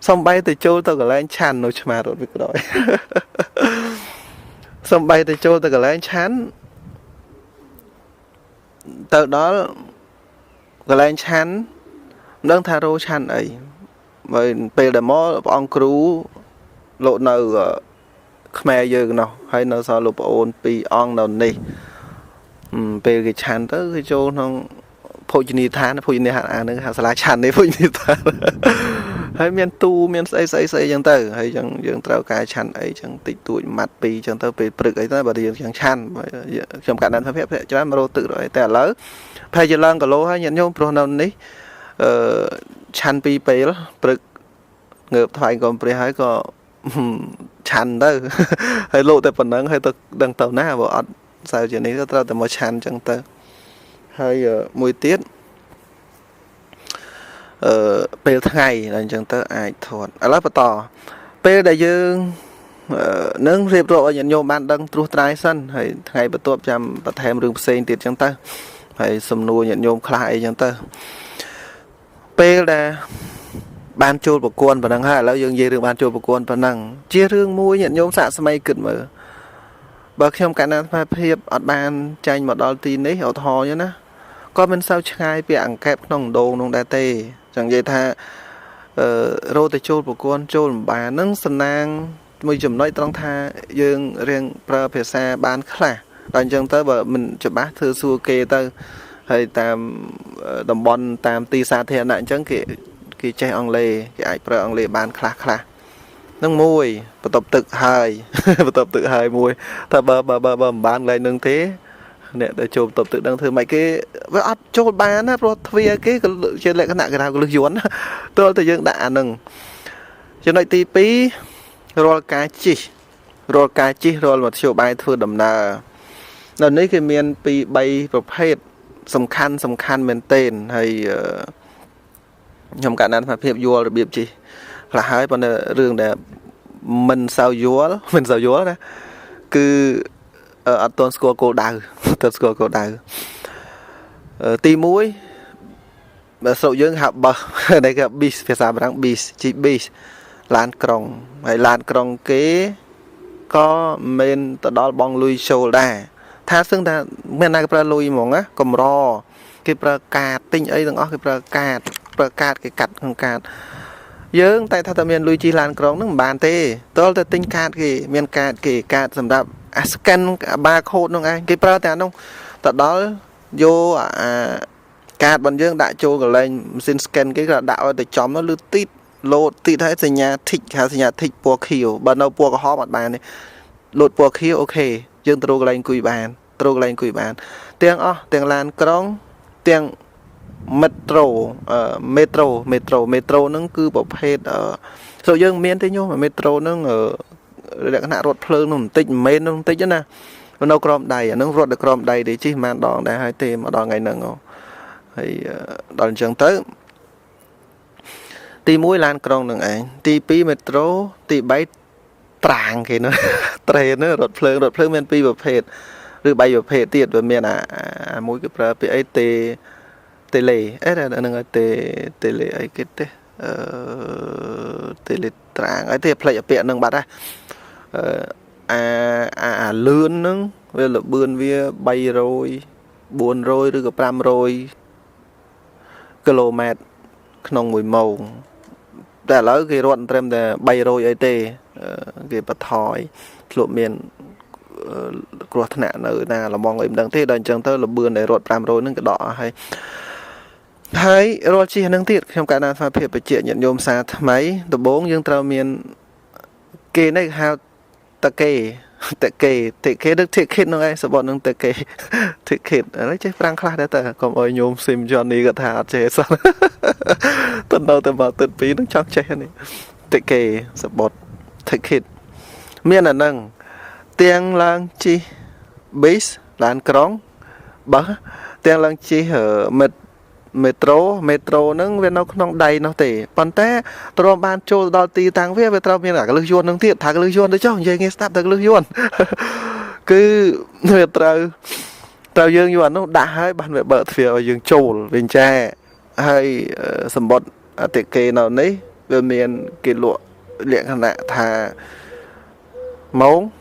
Speaker 1: សំបីទៅចូលទៅកន្លែងឆាន់នៅឆ្មារត់វាក្រោយសំបីទៅចូលទៅកន្លែងឆាន់ទៅដល់កន្លែងឆាន់មិនដឹងថារោឆាន់អីបើពេលដែលមកព្រះអង្គគ្រូលោកនៅខ្មែរយើងនោះហើយនៅសល់លោកប្អូន2អង្គនៅនេះពេលគេឆាន់ទៅគេចូលក្នុងភោជនីយដ្ឋានអានឹងសាលាឆាន់នេះភោជនីយដ្ឋានហើយមានទូមានស្អីចឹងទៅហើយចឹងយើងត្រូវការឆាន់អីចឹងតិចតួចម៉ាត់2ចឹងទៅពេលព្រឹកអីទៅបើយើងឆាន់ខ្ញុំកាត់ដល់ភាពច្រើនរោទឹករយតែឥឡូវប្រហែលជាឡើងគីឡូហើយញាតិញោមព្រោះនៅនេះឆាន់2ពេលព្រឹកងើបថ្វាយកុំព្រះហើយក៏ឆាន់ទៅហើយលោកតែប៉ុណ្ណឹងហើយទៅដឹងទៅណាបើអត់សៅជានេះទៅត្រូវតែមកឆាន់ចឹងទៅហើយមួយទៀតពេលថ្ងៃដល់អញ្ចឹងទៅអាចធាត់ឥឡូវបន្តពេលដែលយើងនឹងរៀបរាប់ឲ្យញាតិញោមបានដឹងត្រួសត្រាយសិនហើយថ្ងៃបន្ទាប់ចាំបន្ថែមរឿងផ្សេងទៀតចឹងទៅហើយសំណួរញាតិញោមខ្លះអីចឹងទៅពេលដែលបានចូលប្រគួនប៉ុណ្ណឹងហើយឥឡូវយើងនិយាយរឿងបានចូលប្រគួនប៉ុណ្ណឹងជារឿងមួយញាតិញោមសាកស្មៃគិតមើលបើខ្ញុំកណ្ណាស្មារតីអត់បានចាញ់មកដល់ទីនេះឧទាហរណ៍ណាក៏មិនសូវឆ្ងាយពីអង្កេបក្នុងដងនោះដែរទេចង់និយាយថារោទៅចូលប្រគួនចូលមិនបាននឹងសំណាងមួយចំណុចត្រង់ថាយើងរៀងប្រើភាសាបានខ្លះដល់អញ្ចឹងទៅបើមិនច្បាស់ធ្វើសួរគេទៅហើយតាមតំបន់តាមទីសាធារណៈអញ្ចឹងគេចេះអង់គ្លេសគេអាចប្រើអង់គ្លេសបានខ្លះនឹងមួយបន្ទប់ទឹកហើយបន្ទប់ទឹកហើយមួយថាបើមិនបានកន្លែងនឹងទេអ្នកទៅចូលបន្ទប់ទឹកដឹងធ្វើម៉េចគេវាអត់ចូលបានណាព្រោះទ្វារគេក៏ជាលក្ខណៈគេថាកលឹះយន់ទល់តែយើងដាក់អានឹងចំណុចទី2រាល់ការជិះរាល់មធ្យោបាយធ្វើដំណើរនៅនេះគេមានពី3ប្រភេទសំខាន់មែនទែនហើយខ្ញុំកណ្ដាលថាភាពយល់របៀបជិះខ្លះហើយប៉ុន្តែរឿងដែលមិនសូវយល់ណាគឺអត់ទាន់ស្គាល់គោលដៅទី1បើស្រុកយើងហៅបសដែលគេ bis ភាសាបារាំង bis ជី bis ឡានក្រុងហើយឡានក្រុងគេក៏មិនទៅដល់បងលុយចូលដែរថាស្ទឹងថាមានណាគេប្រើលុយហ្មងណាកម្រគេប្រើកាតទិញអីទាំងអស់គេប្រើកាតគេកាត់ក្នុងកាតយើងតែថាតែមានលុយជិះឡានក្រុងហ្នឹងមិនបានទេតើតែទិញកាតគេមានកាតគេកាតសម្រាប់scan barcode ហ្នឹងឯងគេប្រើតែអានោះទៅដល់យកកាតរបស់យើងដាក់ចូលកន្លែងម៉ាស៊ីន scan គេក៏ដាក់ឲ្យទៅចំនោះលឺទីតលោតទីតឲ្យសញ្ញា tick ហៅសញ្ញា tick ពណ៌ខៀវបើនៅពណ៌ក្រហមអត់បានទេលោតពណ៌ខៀវអូខេយើងទៅរកកន្លែងអង្គុយបានទាំងអស់ទាំងឡានក្រុងទាំង metro ហ្នឹងគឺប្រភេទស្រុកយើងមានទេញោម metro ហ្នឹងលក្ខណៈរថភ្លើងនោះបន្តិចមិនមែននោះបន្តិចណានៅក្រោមដៃអាហ្នឹងរត់ទៅក្រោមដៃទេជិះមិនដងដែរហើយទេមកដល់ថ្ងៃហ្នឹងហើយដល់អញ្ចឹងទៅទី1ឡានក្រុងនឹងឯងទី2 metro ទី3ត្រាងគេនោះត្រេនរថភ្លើងមាន2ប្រភេទឬ3ប្រភេទទៀតវាមានអាមួយគេប្រើពាក្យអីតេលេអីហ្នឹងហើយតេលេអីគេទេតេលេត្រាងអីទេផ្លេចពាក្យហ្នឹងបាត់ហ่ะអាលឿនហ្នឹងវាលបឿនវា300 400ឬក៏500គីឡូម៉ែត្រក្នុង1ម៉ោងតែឥឡូវគេរត់ត្រឹមតែ300អីទេគេបន្ថយធ្លាប់មានគ្រោះថ្នាក់នៅណាលំងអីមិនដឹងទេដល់អញ្ចឹងទៅលបឿនដែលរត់500ហ្នឹងក៏ដកអស់ហើយរាល់ជិះហ្នឹងទៀតខ្ញុំកណ្ដាលថាភាពបច្ចេកញាតិញោមសាថ្មីដំបូងយើងត្រូវមានគេនេះហៅតកេដឹកticket ហ្នឹងឯងសបត់ហ្នឹងតកេ ticket ឥឡូវចេះប្រាំងខ្លះដែរតើកុំអោយញោមស៊ីមជន់នេះគាត់ថាអត់ចេះសោះទៅនៅតែមកទឹក2ហ្នឹងចង់ចេះនេះតកេសបត់ ticket មានអាហ្នឹងទាំងឡើងជិះ bus ឡានក្រុងបើទាំងឡើងជិះ metro nâng về nó không đầy nó tệ còn té tôi ban châu đào tì tăng về tao miền cả lưỡi yuan nâng thiệt thằng lưỡi yuan đấy chứ không nghe start từ lưỡi yuan cứ tao dương yuan nó đã hai bàn về bờ phía dương châu bên tre hay sầm bọt tiệc kê nào nấy về miền kỷ lụa liệng khăn nạ thà máu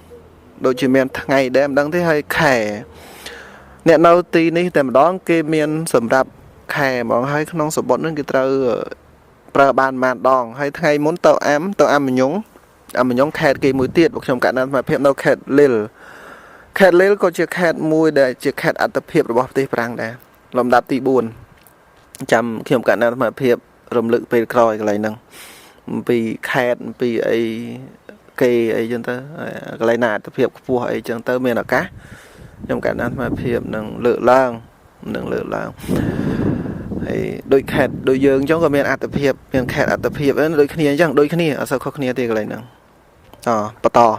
Speaker 1: đôi chỉ miền ngày đêm đang thấy hay khẻ nè nào tì níแต่đó kê miền sầm đạpแข่มองให้น้องสมบัตินั่นคือเตอประบานมาดองให้ไงmuốn tàu ám mình nhúngแคดกี่มือเตี้ยบอกชมกันนั้นมาเพียบเราแคดเลี้ยก็จะแคดมวยได้จะแคดอัตเพียบระบบตีพลังได้ลำดับตีบุญจำชมกันนั้นมาเพียบรำลึกไปคลอยอะไรนั่งปีแคดปีไอเกย์ไอจังเตออะไรน่าอัตเพียบพัวไอจังเตอเมียนกะชมกันนั้นมาเพียบนั่งเลือล่างnâng lửa là đôi khẹt đôi dương giống cái miền ạt tập hiệp miền khẹt ạt tập hiệp ấy đôi kia chẳng đôi kia ở sau khó kia thì cái này nè to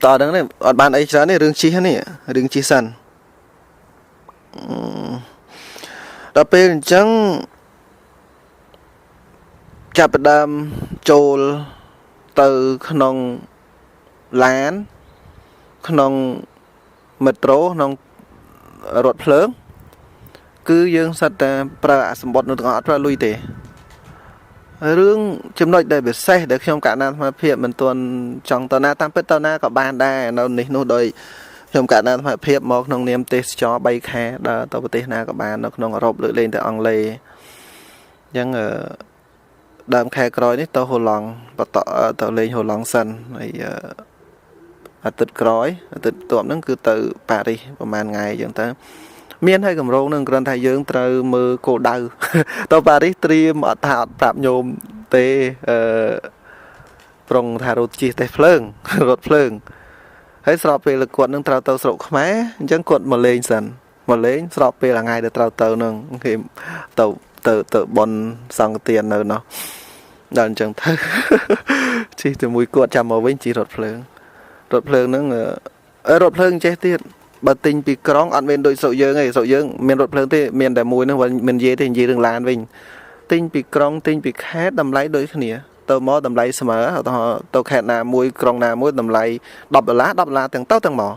Speaker 1: đó này ở ban ấy giá này đường chi hết nè đường chi sần đó bên chẳng chập đam trôi từ khung lán khung metro khungรถเพลิงคือยังสัตว์ประสมบัตินึกออกว่าลุยเตะเรื่องจำนวนได้แบบเซ่เด็กชมการนั้นมาเพียบมันตัวจังตัวหน้าตั้งเป็นตัวหน้ากับบ้านได้เราหนีนู่นโดยชมการนั้นมาเพียบมองน้องเนียมเตะจอใบแค่ดาวตัวเตะหน้ากับบ้านน้องรบเลือเล่นแต่อังเลยังดามแค่กรอยนี่ตัวหัวหลงปะต่อตัวเล่นหัวหลงสันไอ้ติดกรอยติดตัวนั่นคือตัวปารีประมาณไงอย่างนั้นเมียนให้กับโรงนึงกระทั่งยืงเตอมือโกดาวตัวปารีเตรียมอัดถาดปราบโยมเตปรงทารถจีเตเพลิงรถเพลิงให้สอบไปละกวดนึงเตาเตาสรุปแม้ยังกดมาเลงสันมาเลงสอบไปละไงเดี๋ยวเตานึงคือเตาบอลสังเตียนเลยเนาะดันจังเธอจีตัวมือกวดจำมาวิ่งจีรถเพลิงรถเพลิงนั่งรถเพลิงเจ๊ที่บัดติงปีกร้องอันเป็นโดยโซเยอะไงโซเยอะเมียนรถเพลิงที่เมียนแต่มวยนั่งวันเมียนเย่ที่ยีเรื่องลานวิ่งติงปีกร้องติงปีแคสดำไหลโดยขณีตัวมอดำไหลเสมอตัวแคสนามวยกรองนามวยดำไหลดับละแต่งเต้าแต่งหมอ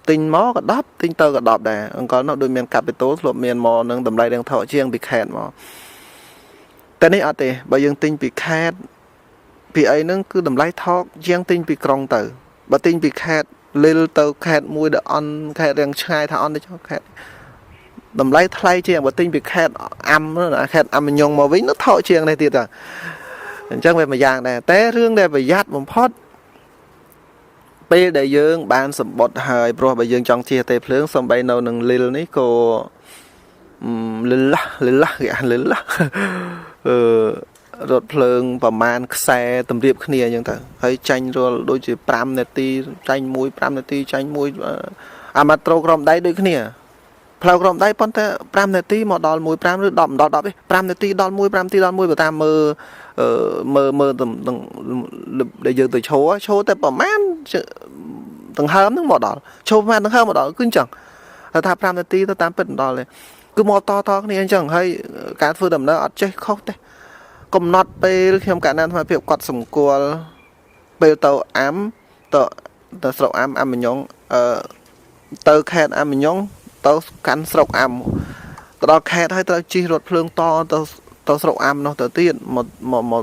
Speaker 1: ติงมอก็ดับติงเต้าก็ดับได้องค์กรโดยเมียนกลับไปโต้หลบเมียนมอนั่งดำไหลดังเท่าเชียงปีแคสมอแต่นี่อาเต้บางยังติงปีแคสปีไอ้นั่งคือดำไหลทอกเชียงติงปีกรองเต๋อบัดติงปีแคดเลี้ยเตาแคดมวยเดออนแคดเรียงชายท่าออนได้ชอบแคดดำไล่ไทยเชียงบัดติงปีแคดอัมนั่นนะแคดอัมมันยงมาวิ่งนักเท่าเชียงในตีต่างจังเป็นมาอย่างแต่แต่เรื่องได้ไปยัดผมพอดไปได้ยืงบานสมบัติหายเพราะไปยืงจังเชียเตะเพลิงสมบัยเราหนึ่งลิลนี่ก็ลิลละรถเพลิงประมาณแซ่ตำเรียบขณีอย่างต่างให้จังรัวโดยจะปรามนาทีจังมวยปรามนาทีจังมวยมาโตกรมได้ด้วยขณีพลาวกรมได้ปอนแต่ปรามนาทีหมดดอลมวยปรามหรือดอมไปปรามนาทีดอลมวยปรามทีดอลมวยแบบตามมือต่างได้ยืนตัวโชว์แต่ประมาณต่างห้ามทั้งหมดดอลโชว์ประมาณต่างห้ามหมดดอลขึ้นจังแต่ถ้าปรามนาทีถ้าตามเป็นดอลเลยคือมอต่อขณีจังให้การฝึกดำเนินอัดใจเข้าแต่กำนัดไปเรื่องการนั้นมาเพียบกัดสมควรไปเตาอ้ำเตาสระอ้ำมันยงเตาแคดอ้ำมันยงเตากันสระอ้ำเตาแคดให้เตาจีรถเพลิงต่อเตาสระอ้ำเนาะเตาเตี้ยนห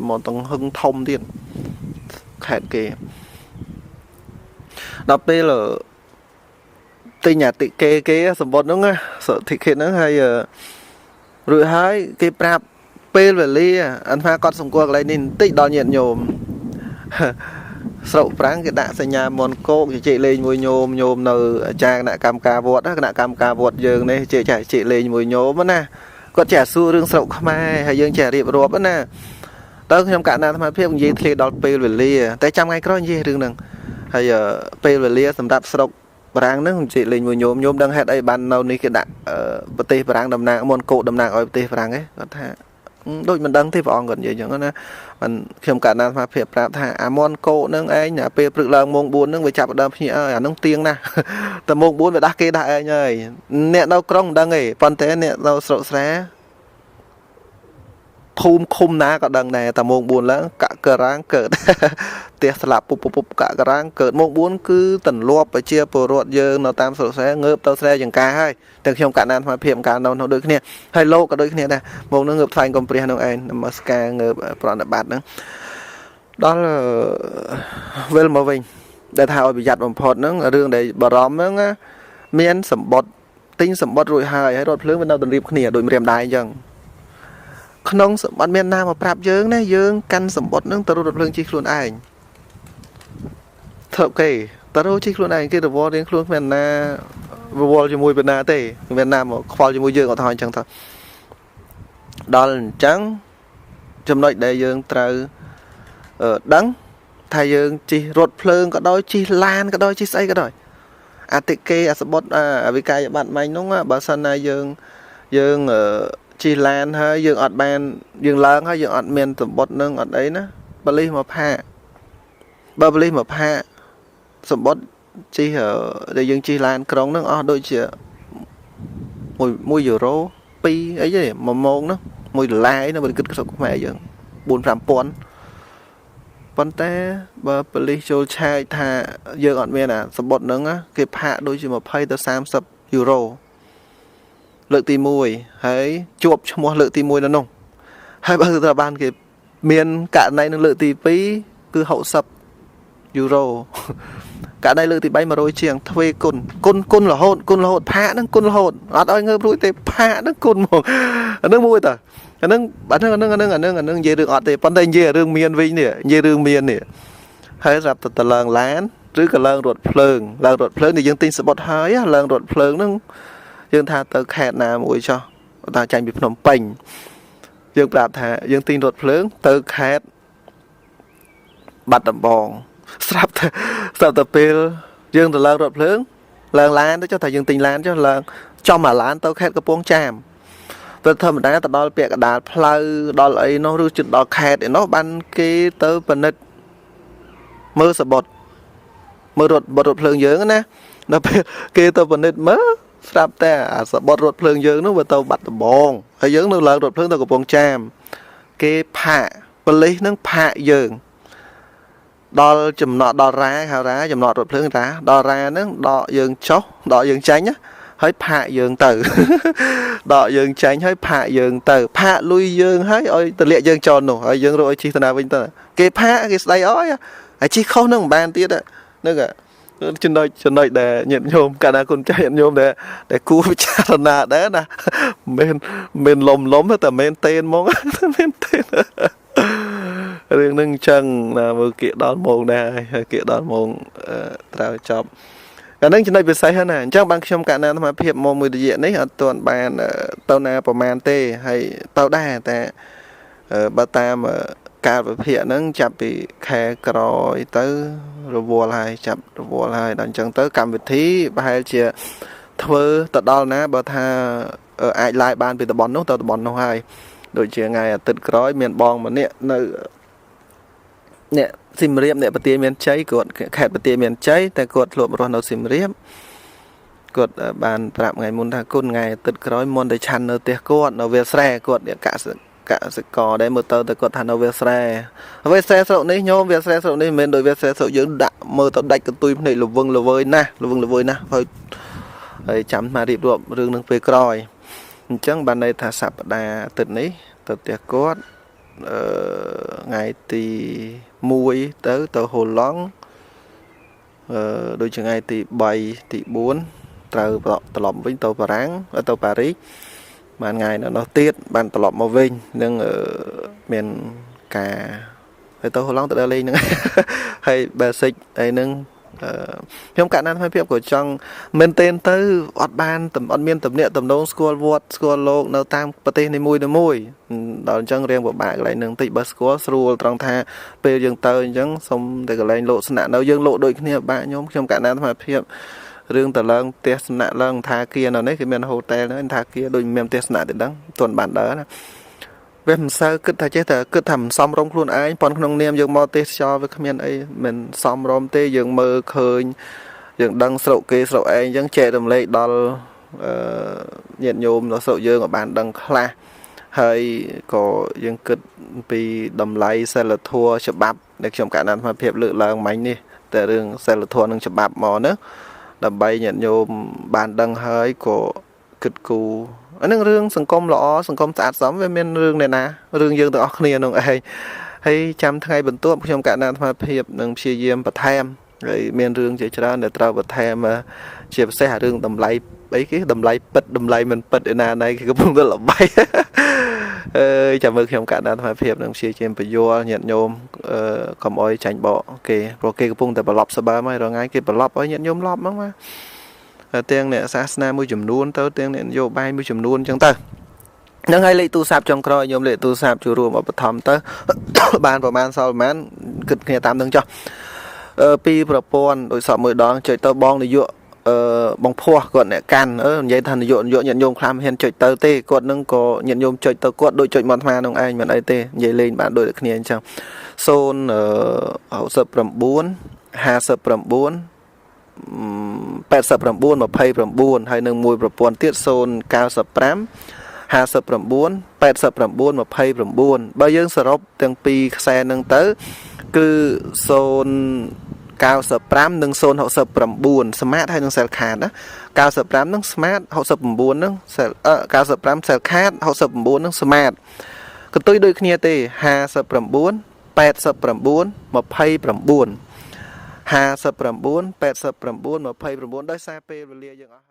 Speaker 1: มดต้องหึงทมเตี้ยนแคดเกย์ดับไปเลยตีหยาติเกย์สมบูรณ์นั่งไงsợ thị hiệnนั่งhay rồi hayเกย์ปราบเปลแบบนี้อันพากอดสมควรอะไรนี่ติดดอนเหยียดโยมสรุปรั้งcái đạiสัญญามอนโก้chị lên mùi nhôm nở trang đại cam cà vọt đó đại cam cà vọt dương này chị lên mùi nhôm đó nè có trẻ xu rương sầu không ai hay dương trẻ điệp rùa đó nè tới trong cả này tham phép gì thì đọt pê về lia tới trăm ngày có gì rương đừng hay pê về lia sầm đạp sầuรั้งนึงchị lên mùi nhôm đang hết đây ban nào ní cái đại bát têรั้งđầm nang mòn cổ đầm nang ở bát têรั้งấy có thể ដូចមិនដឹងទេព្រះអង្គគាត់និយាយចឹងណាមិនខ្ញុំកាលណាថាភាពប្រាប់ថាអាមនកោនឹងឯងពេលព្រឹកឡើងម៉ោង4ហ្នឹងវាចាប់ដើមភ្ញាក់អាហ្នឹងទៀងណាស់តែម៉ោង4វាដាស់គេដាស់ឯងហើយអ្នកនៅក្រុងមិនដឹងទេប៉ុន្តែអ្នកនៅស្រុកស្រែភូមិឃុំណាក៏ដឹងដែរតែម៉ោង4ឡើងកករាងកើតផ្ទះស្លាប់ពុបពុបកករាងកើតម៉ោង4គឺទន្លាប់ប្រជាពលរដ្ឋយើងនៅតាមស្រុកស្រែងើបទៅស្រែចង្ការហើយទាំងខ្ញុំកាលណាអាភិបកាលនៅដូចគ្នាហើយលោកក៏ដូចគ្នាដែរម៉ោងហ្នឹងងើបថ្វាយកំព្រះនោះឯងនមស្ការងើបប្រណិប័តហ្នឹងដល់វិលមកវិញដែលថាឲ្យប្រយ័ត្នបំផុតហ្នឹងរឿងដែលបារម្ភហ្នឹងមានសម្បត្តិទិញសម្បត្តិរួចហើយរថភ្លើងវានៅទន្លាប់គ្នាដូចម្រាមដៃអញ្ចឹងក្នុងសម្បត្តិមានណាមកប្រាប់យើងណាយើងកាន់សម្បត្តិហ្នឹងទៅរថភ្លើងជិះខ្លួនឯងធ្វើគេតើរជិះខ្លួនឯងគេរវល់រៀងខ្លួនគ្មានណារវល់ជាមួយបណ្ណាទេគ្មានណាមកខ្វល់ជាមួយយើងអត់ថាអញ្ចឹងទៅដល់អញ្ចឹងចំណុចដែលយើងត្រូវដឹងថាយើងជិះរថភ្លើងក៏ដោយជិះឡានក៏ដោយជិះស្អីក៏ដោយអតិកេអសបុតអវិកាយប័ត្រម៉ាញ់នោះបើសិនណាយើងជិះឡានហើយយើងអត់បានយើងឡើងហើយយើងអត់មានសម្បត្តិនឹងអត់អីណាបលិសមកផាកបើបលិសមកផាកសម្បត្តិជិះដែលយើងជិះឡានក្រុងហ្នឹងអស់ដូចជា1យូរ៉ូ2អីទេ1ម៉ោងហ្នឹង$1ហ្នឹងបើគិតស្រុកខ្មែរយើង 4-5 ពាន់ប៉ុន្តែបើប៉ូលីសចូលឆែកថាយើងអត់មានអាសម្បត្តិហ្នឹងគេផាកដូចជា20ទៅ30យូរ៉ូលើកទី1ហើយជាប់ឈ្មោះលើកទី1នៅនោះហើយបើត្រូវបានគេមានករណីនឹងលើកទី2គឺ60យូរ៉ូករណីលើកទី3 100ជាងទ្វេគុណរហូតផាកហ្នឹងគុណរហូតអត់ឲ្យងើបរួចទេផាកហ្នឹងគុណហ្មងអាហ្នឹងមួយតើអាហ្នឹងនិយាយរឿងអត់ទេប៉ុន្តែនិយាយរឿងមានវិញនេះនិយាយរឿងមាននេះហើយស្រាប់តែឡើងឡានឬក៏ឡើងរថភ្លើងនេះយើងទិញសបុតហើយឡើងរថភ្លើងហ្នឹងយើងថាទៅខេត្តណាមួយចុះតាចាញ់ពីភ្នំពេញយើងប្រាប់ថាយើងទិញរថភ្លើងទៅខេត្តបាត់ដំបងស្រាប់តែពេលយើងទៅឡើងរថភ្លើងឡើងឡានទៅចុះថាយើងទិញឡានចុះឡើងចំអាឡានទៅខេត្តកំពង់ចាមទៅធម្មតាទៅដល់ពាក់កណ្ដាលផ្លូវដល់អីនោះឬជិតដល់ខេត្តឯនោះបានគេទៅពិនិត្យមើលសបុតមើលរថភ្លើងយើងណាដល់ពេលគេទៅពិនិត្យមើលស្រាប់តែអាសបុតរថភ្លើងយើងនោះវាទៅបាត់ដំបងហើយយើងនៅឡើងរថភ្លើងទៅកំពង់ចាមគេផាកប៉ូលីសនឹងផាកយើងដល់ចំណតដល់រ៉ាហៅរ៉ាចំណតរថភ្លើងរ៉ាដល់រ៉ាហ្នឹងដកយើងចុះដកយើងចាញ់ហើយផាកយើងទៅដកយើងចាញ់ហើយផាកយើងទៅផាកលុយយើងហើយឲ្យទម្លាក់យើងចោលនោះហើយយើងរកឲ្យជិះទៅណាវិញទៅគេផាកគេស្ដីអើយហើយជិះខុសនឹងមិនបានទៀតហ្នឹងចំណុចដែលញាតិញោមកាលណាគុណចាស់ញាតិញោមដែលគួរពិចារណាដែរណាមិនលំតែមែនទេហ្មងមែនទេរឿងហ្នឹងអញ្ចឹងណាមើលគៀកដល់ម៉ោងដែរហើយគៀកដល់ម៉ោងត្រូវចប់អាហ្នឹងចំណុចពិសេសហ្នឹងណាអញ្ចឹងបានខ្ញុំកណ្ណាអាភិបមកមួយរយៈនេះអត់ទាន់បានទៅណាប្រហែលទេហើយទៅដែរតែបើតាមការវិភាគហ្នឹងចាប់ពីខែក្រោយទៅរវល់ហើយដល់អញ្ចឹងទៅកម្មវិធីប្រហែលជាធ្វើទៅដល់ណាបើថាអាចឡាយបានពីតំបន់នោះទៅតំបន់នោះហើយដូចជាថ្ងៃអាទិត្យក្រោយមានបងម្នាក់នៅអ្នកសៀមរាបអ្នកប្រទាមានជ័យគាត់ខេត្តប្រទាមានជ័យតែគាត់ធ្លាប់រស់នៅសៀមរាបគាត់បានប្រាប់ថ្ងៃមុនថាគុណថ្ងៃអាទិត្យក្រោយមុនទៅឆាន់នៅផ្ទះគាត់នៅវាលស្រែគាត់កសិករដែរមើលទៅគាត់ថានៅវាលស្រែស្រុកនេះញោមវាលស្រែស្រុកនេះមិនមែនដូចវាលស្រែស្រុកយើងដាក់មើលទៅដាច់កន្ទុយភ្នែកល្វឹងល្វើយណាស់ហើយចាំមករៀបរាប់រឿងនឹងពេលក្រោយអញ្ចឹងបានន័យថាសប្តាហ៍អាទិត្យនេះទៅផ្ទះគាត់ថ្ងៃទី1ទៅហូឡង់ដូចថ្ងៃទី3ទី4ត្រូវត្រឡប់វិញទៅបារាំងទៅប៉ារីសបានថ្ងៃនោះទៀតបានត្រឡប់មកវិញនឹងមានការហើយទៅហូឡង់ទៅដល់លេងហ្នឹងហើយ basic អីហ្នឹងខ្ញុំកាលណាថ្មីភាពក៏ចង់មែនទែនទៅអត់មានតំណែងតំណងស្គាល់វត្តស្គាល់លោកនៅតាមប្រទេសនីមួយដល់អញ្ចឹងរៀងពិបាកកន្លែងហ្នឹងតិចបើស្គាល់ស្រួលត្រង់ថាពេលយើងទៅអញ្ចឹងសុំតែកន្លែងលោកស្នាក់នៅយើងលោកដូចគ្នាបាក់ខ្ញុំកាលណាថ្មីភាពរឿងតឡើងផ្ទះស្នាក់ឡើងថាគានៅនេះគេមានហូតែលហ្នឹងថាគាដូចមានផ្ទះស្នាក់ទេដឹងទាន់បានដើរណា វាមិនសូវគិតថាចេះតែគិតថាមិនសមរម្យខ្លួនឯងប៉ុនក្នុងនាមយើងមកទេសចរវាគ្មានអីមិនសមរម្យទេយើងមើលឃើញយើងដឹងស្រុកគេស្រុកឯងអញ្ចឹងចែករំលែកដល់ញាតិញោមនៅស្រុកយើងក៏បានដឹងខ្លះហើយក៏យើងគិតពីតម្លៃសិលធម៌ច្បាប់ដែលខ្ញុំកណ្ដាលអាភិបលើកឡើងមិញនេះតែរឿងសិលធម៌និងច្បាប់មកណាដើម្បីញាតិញោមបានដឹងហើយក៏គិតគូរអានឹងរឿងសង្គមល្អសង្គមស្អាតសមវាមានរឿងណារឿងយើងទាំងអស់គ្នានោះឯងហើយចាំថ្ងៃបន្ទាប់ខ្ញុំកណ្ដាលអាភិបនឹងព្យាយាមបន្ថែមហើយមានរឿងជាច្រើនដែលត្រូវបន្ថែមជាពិសេសអារឿងតម្លៃអីគេតម្លៃពិតតម្លៃមិនពិតឯណាណៃគេកំពុងតែល្បីចាំមើលខ្ញុំកណ្ដាលអាភិបនឹងព្យាយាមបញ្យល់ញាតិញោមកុំអោយចាញ់បកគេព្រោះគេកំពុងតែប្រឡប់សបើមហើយរងថ្ងៃគេប្រឡប់ឲ្យញាតិញោមឡប់ហ្នឹងមកទាំងអ្នកសាសនាមួយចំនួនទៅទាំងអ្នកនយោបាយមួយចំនួនអញ្ចឹងទៅនឹងឲ្យលេខទូរស័ព្ទចុងក្រោយញោមលេខទូរស័ព្ទចូលរួមឧបត្ថម្ភទៅបានប្រហែលសល់ប្រហែលគិតគ្នាតាមនឹងចុះពីប្រព័ន្ធដោយសពមួយដងចុចទៅបងនាយកបងភ័សគាត់អ្នកកាន់និយាយថានាយកញាតិញោមខ្លាំងហ៊ានចុចទៅទេគាត់នឹងក៏ញាតិញោមចុចទៅគាត់ដូចចុចមកអាត្មានឹងឯងមិនអីទេនិយាយលេងបានដូចគ្នាអញ្ចឹង069 59 89 ហើយនឹងមួយប្រព័ន្ធទៀត095 59 89 29បើយើងសរុបទាំងពីរខ្សែហ្នឹងទៅគឺ095និង069ស្មាតហើយនឹងសែលខាតណា95នឹងស្មាត69នឹងសែល95សែលខាត69នឹងស្មាតកន្ទុយដូចគ្នាទេ59 89 29 59 89 29 29ដោយសារពេលវេលាយើងអស់